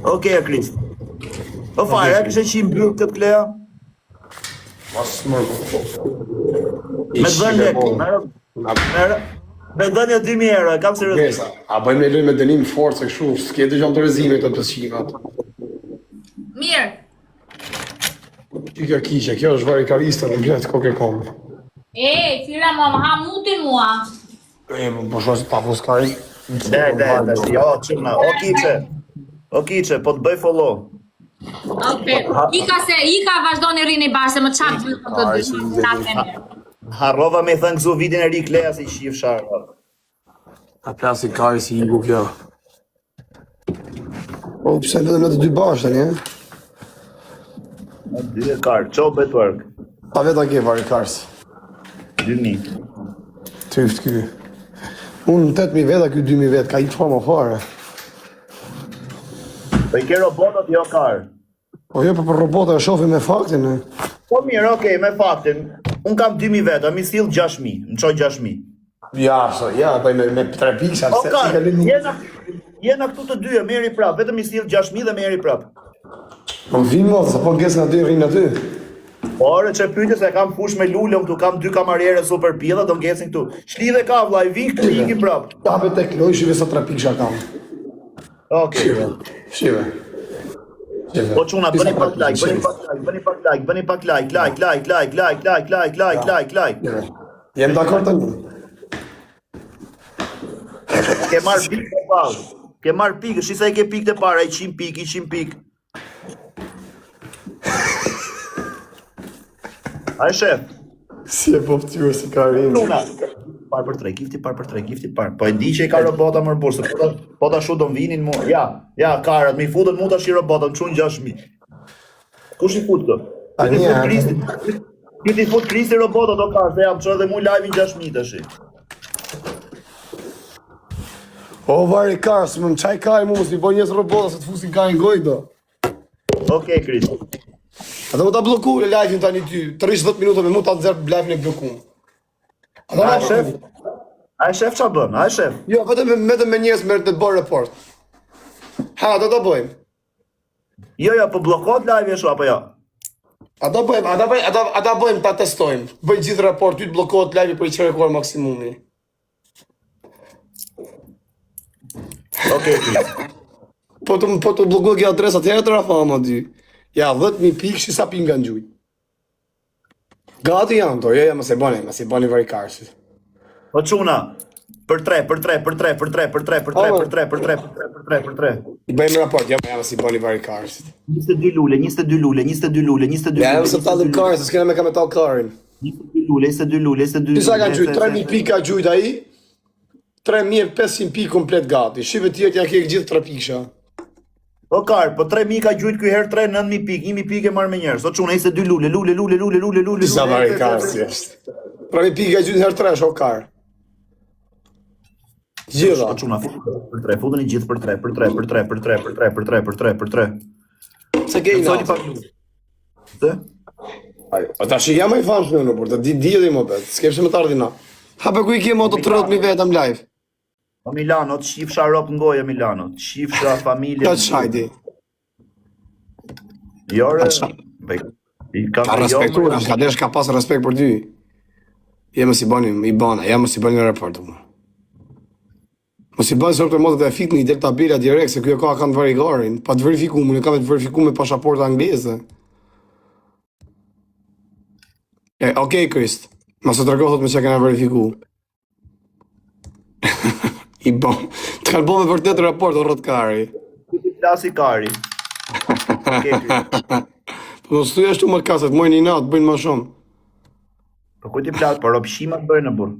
Okej, Krist. Po fare, a kishte qim bëll këtë Klea? Me dhënje, me dhënje 2000 euro, kam serios. A bëjmë me lojë me dënim forcë kështu, s'ke dëgjom të rrezime këto pësqimat. Mirë. Kjo kishe, kjo është varikarista në blet koke kom. Fira më ha mutin mua. Po shoh se ta fuskari. Jo, çuna, o kiçe, po të bëj follow. Okej. Ika vazhdoni rini bashkë më çak të dy. Harrova me thënë kësu vitin e ri Klea si qif sharë. A plasi kari si iku kjo. Po, pëse lëdhe me të dy bashkë, një? Dy e karë, qo betwork. Pa veta ke vari karës. 2000. Të yftë ky. Unë 8.000 veta, ky 2.000 vetë, ka i të më fare. Po i ke robotat, jo karë. Po jo, për robota e shofi me faktin, e? Po mirë, okej, me faktin. Unë kam 2000 veta, mi s'il 6.000, më qoj 6.000. Ja, bëj me 3 piksa. O karë, jena këtu të dyja, meri prap, vetëm mi s'il 6.000 dhe meri prap. Po vinë modë, sa po ngesë në aty, rinë aty. Ore që pyte se kam fush me lullëm, këtu kam 2 kamarjere super pjeda, do ngesin këtu. Shlidhe ka vla, i vik këtu ikim prap. Tape tek loj, shive sa 3 piksha kam. Okej. Shive. Po quna, bëni pak like. Jem dakord të një. Ke marrë pikë të balë. Ke marrë pikë, shisa i ke pikë të para, i 100 pikë. A e shef? Si e po pëtyrë si ka rinë. Quna. Par për 3, gifti par. Po e di që i ka robota më rëburë, se po ta shu do m'vinin mu. Ja, karat, mi futën mu ta shi robota, më qunë 6.000. Kush i fut këtë? Kiti fut Kristi robota do ka, se jam qërë dhe mu live-in 6.000 të shi. O, vari karë, së më në qaj kaj mu, si po njësë robota se të fusin kaj në goj, do. Okej, Kristi. Ata më ta bloku e live-in tani ty, 30 minuta me mu ta nëzërë live-in e bloku. A e shef qa bëm, a e shef? Jo, vetëm me njësë mërë të bërë report. Ha, ata do bëjmë. Jo, po blokot live e shu, apo jo? Ata bëjmë, ta testojmë. Bëjmë gjithë raport, ty të blokohet live për i qërekuar maksimumi. Okej, Kristi. Po të blokohet kjo adresat herë të rafa, ma dy. Ja, 10.000 pikë, shisa pinga në gjujtë. Gati janë to, jo, mëse bani vari karësit. Po quna, për 3. I bëjmë raport, ja mëse bani vari karësit. 22 lule. Ja, mëse talë karës, s'kena me ka me talë karën. 22 lule. Pisa kanë gjujtë, 3.000 pikë ka gjujtë aji, 3.500 pikë komplet gati. Shive tjetë ja kekë gjithë 3 pikësha. O karë, po 3.000 ka gjujtë këj herë 3, 9.000 pikë, 1.000 pikë e marrë me njerë. So quna, 22 lule. Pisa vari karës jeshtë. 3.000 pikë ka gjujtë herë 3, shok karë. Gjitha. Po quna, futën i gjithë për 3. Se ke i natë. Se? Po tash jam ai fan shumë, por të di edhe më bet. S'kepse më të ardhi na. Ha për ku i ke moto 30.000 vetëm live. Po Milano, të shifsha rop ngoja Milano, të shifsha familje. Ka çajti. Jore, Ka respektuar, ka desh ka pas respekt për ty. Jam si bani i bana, jam si bani në raport. Mos i bani sot të motot e fitni del tabela direkt se kjo ka kanë varigarin, pa të verifikuar, unë kam të verifikuar me pasaportë angleze. Okej, Krist. Mos e tregohet me çka kena verifiku. I bom. Të kanë bome vërtet raport o rrotkari. Ti plasi kari. Okej. Po mos thuaj ashtu më kasat, mojnë i natë, bëjnë më shumë. Po ku ti plas, po ropshimat bëjnë në burr.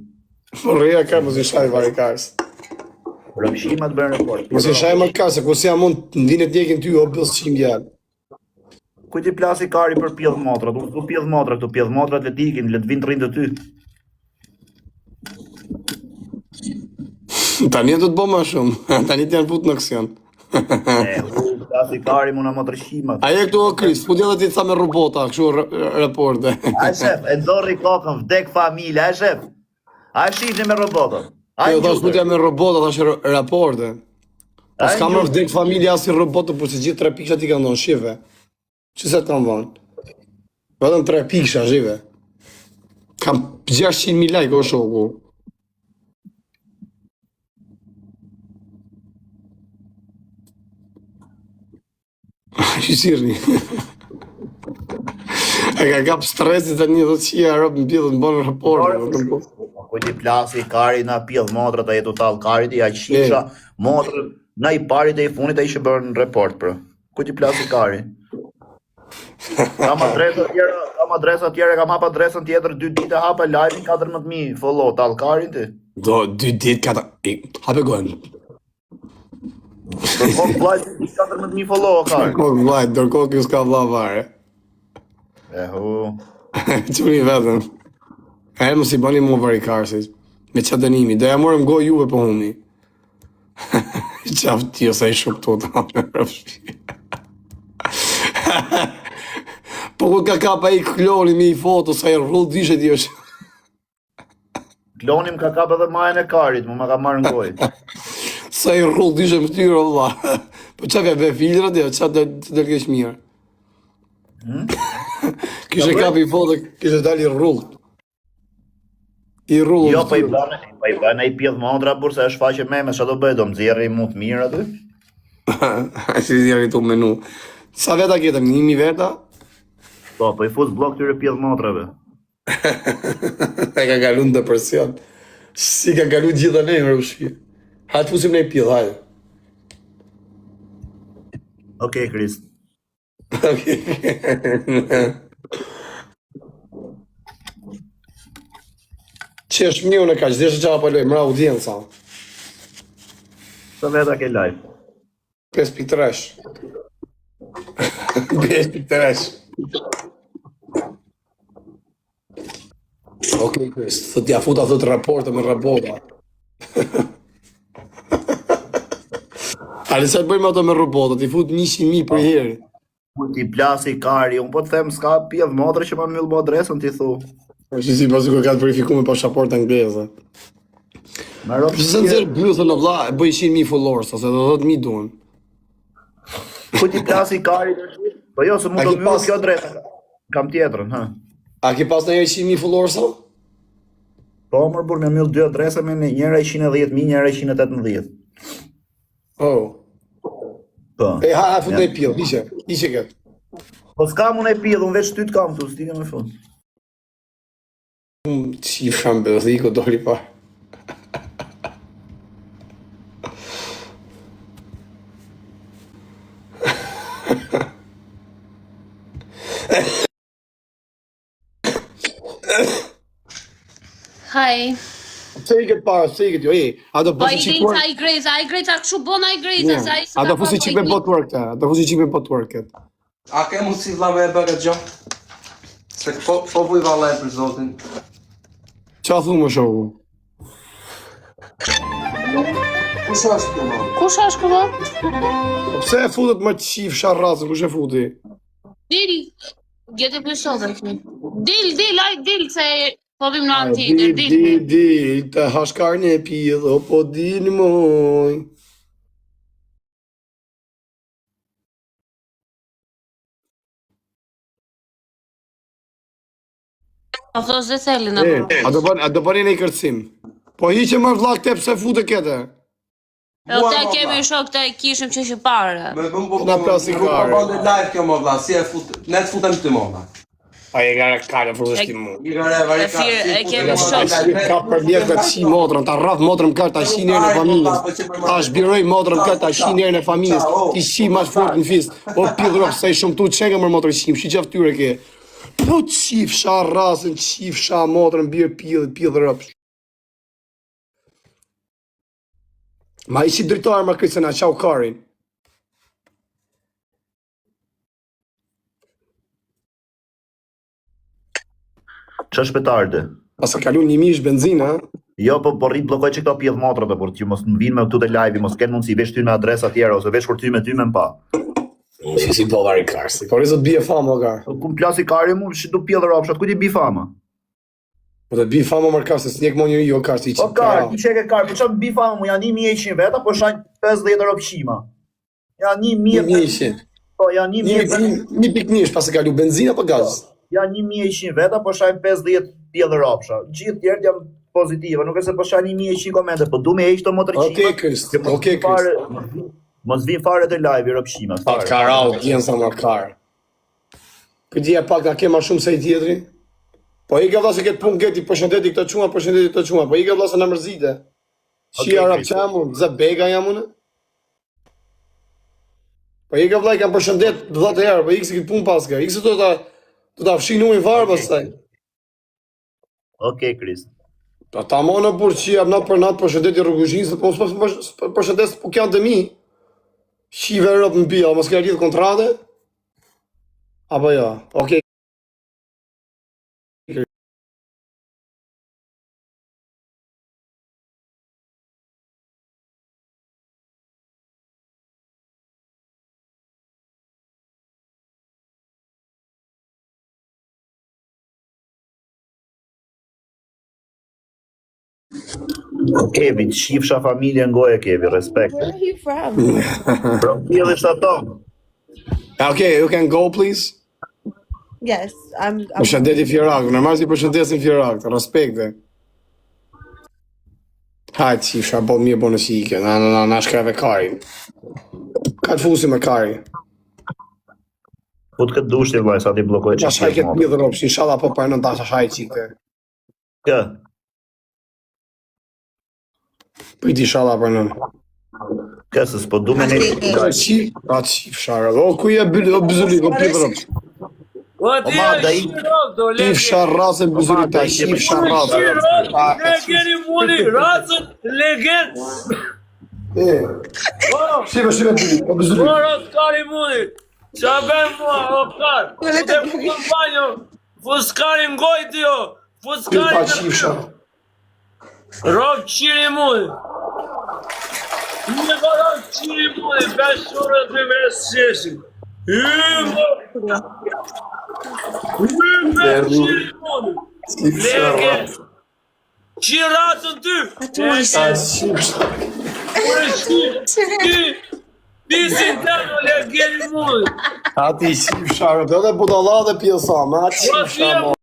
Po rria ka mos i shaj varikars. Ropshimat bëjnë raport. Mos i shaj më kasë, ku si jam mund ndinë të djegin ty o bëllë që mjallë. Ku ti plasi kari për pjedh motrat, unë tu pjedh motra, këtu pjedh motrat le t'ikin, le të vinë të rinë të ty. Tani do të bëj më shumë, tani të janë putë në aksion. Plasi kari muna motrëshimat. Aje këtu o Krist, po djela ti të sa me robota, kështu raporte. A shef, e ndorri kokën, vdek familja, a shef. A shifni me robotët. Jo, tash putja me robota, tash raporte. Pas kam vdek familja asi robotë, por se gjithë 3 piksha ti ka ndonë, shive. Që se të kam vonë? Vetëm 3 piksha, shive. Kam 600.000 like o shoku. Shqisirni. E ka kap stresit të një do të qia rëpë në pjedhë në bënë raport. Ku ti plasi kari na pjedh motrat, a jetu talë karit, a qisha motrat, na i parit e i funit a i që bërë në report, për. Ku ti plasi kari? Kam adresa tjera, kam hap adresën tjetër, 2 ditë hapa live-in 14.000 follow, talë karin ti? Do, 2 ditë hape gojnë. Dërkok vlajt, 14.000 follow, kari. Dërkok vlajt, dërkok ju s'ka vla vare. Qëri vetëm. E mos i bani mu varikarsit. Me qatë dënimi, do ja morëm goj juve po humi. Qafë ti ose i shuk të të rëpshpi. Po ku ka kapa i kloni me i foto, sa i rrull dishe ti është. Klonim ka kap edhe majën e karit, mu ma ka marrë në gojë. Sa i rrull dishe më tyre, Allah. Po qa vja be filrat, jo, qa të delkesh mirë. Kishe kap i foto, kishe dal i rrull. I rrull. Jo, pa i bane i pjedh motra, bur se është faqe me qa do bëj, do më zjerë i mu të mirë aty? Si zjerë i tu menu. Sa veta ketëm, 1.000 veta? Po i fuz blok tyre pjedh motrave. E ka kalu në depresion. Si ka kalu gjitha ne më rëpshpi. Hajtë fusim ne i pjedh, hajtë. Okej, Krist. Që është mjë në ka, që deshe qa apaloj, mëra audienca. Sa veta ke live? 5.3. 5.3. Okej, Krist, thë t'ja futa thët raporte me robota. Ale sa të bëjmë ato me robota, t'i fut 100.000 për herë. Ku ti plasi kari, unë po të them s'ka pjedh motre që ma myllë bo adresën t'i thu. Që si pasu ka të verifiku me pasaport angleze. Përse se nëzirë blusën në vla, e bëj 100.000 followers, ose dhe 10.000 duen. Ku ti plasi kari, po jo, se mu do myllë kjo adresën. Kam tjetërën, ha. A ki pas në 100.000 followers, o? Po, mërë burë, me myllë 2 adresën me njëra 110.000, njëra 118. Oh. Po. E ha fut në i pjellë, ishe këtë. Po s'kam unë e pjedh, unë veç ty t'kam tu, s'ti me fund. Qif shambe, dhe i ko doli pa. Hi. Se i këtë para, se i këtë jo, a do Po fusi i qikë grejca, i grejca, i grejca, këshu bona i grejca, a do fusi qikë me botwork të, a do fusi qikë me botwork këtë. A ke mundësi vlla me e bërë gjo? Se po vuj valla e për zotin. Qa thu më shoku? Kush është këma? Kush është këma? Pse e futet më qif sharrazë, kush e futi? Diri. Gjeti pyshodhe këni. Dil, aj dil, se po vim në anë tjetër, Dil, të hashkarën e pjell, o po dil moj. A thosh dhe Thelin apo? A do bëni një kërcim? Po hiqe më vllak te pse fute kete? E o te kemi shok të kishim që pare. Na plasi kare. Po bënde live kjo më vlla, si e fut, ne të futem ty më vlla. A e gara kare për vështim mu. E kemi shok. Ka për vjetë të shi motrën, ta rraf motrën kërë ta shi njerë në familjes. Ta shbiroj motrën kërë ta shi njerë në familjes. Ti shi ma fort në fist. O pidhrop, se i shumë tu qenga mërë motrën shim, shi qaftyre ke. Po qif sha rasën, qif sha motrën, birë pidhrop. Ma ishi dritarë ma kërësena, qau karin. Që shpetarde? Asa kalu një mish benzina, Jo, po rrit blokoj që këto pjedh motrët, por që mos më vinë me këtu të live, mos kenë mundësi veç ty me adresa tjera, ose veç kur ty me pa. si dollari karsi. Por e zot bie fama, o kar. Ku plasi kari mu, që du pjedh ropshat, ku ti bi fama? Po të bi fama mërë karsi, s'njek mo njëri jo karsi. O kar, ku qeke kar, po që bi fama mu, janë 1100 veta, po shajnë 50 ropshima. Janë 1100. Po, janë 1100. Një piknish pas e kalu benzina pa gaz. Janë 1100 veta, po shajnë 50 pjedh ropsha. Gjithë tjerët janë pozitive, nuk e se po shajnë 1100 komente, po du me e ishto motrëqima. Okej, Krist, okej, Krist. Mos vin fare të live i ropshima. Pat karau, gjenë sa më kar. Këtje pak nga ke ma shumë se i tjetri. Po i ka vla se këtë pun këti, përshëndeti këtë quma, përshëndeti këtë quma. Po i ka vla se në mërzite. Shia rap qamu, zë bega jamune. Po i ka vla i kam përshëndet 10 herë, po i kësi këtë pun paska. I kësi të ta fshin ujnë varë pastaj. Okej, Krist. Ta ma në burë që jam natë për natë përshëndeti rrugushinë, se po përshëndet po kjanë të mi. Shive rëpë në pia, mos kja rritë kontrate? Apo ja, okej. Kevi, shifsha familjen goje Kevi, respekt. Where are you from? From Kiev Shtatom. Okay, you can go please? Yes, I'm Përshëndetje Fjerak, normal si përshëndesin Fjerak, respekte. Hajtë si shabo mirë bo në shike, na shkreve karin. Ka të fusi me karin. Put këtë dushti vaj, sa ti blokoj që Shaj këtë mirë dhe ropsi, inshallah po për në nda shaj qikë. Kë? Piti inshallah për në. Kë, se s'po du me ne... Qif shara, o ku je bëzulli, o piti ropsi. O ti e shirok do leke. Qif sharrase bëzulli ta, qif sharrase. Ne keni muni rasën legend. Shive, o bëzulli. O Roskari muni. Qa ben mua, Roskar. Fute mu në banjo. Fuskari ngoj ti jo. Fuskari Pa në qif shara. Rok qiri muni. Një ka rok qiri muni. 5 shurët me mes qeshin. Qiri muni. Legend. Qiratën ty. Ti si të në legend muni. Ati qif shara, dhe budala dhe pjesa, ma qif shara.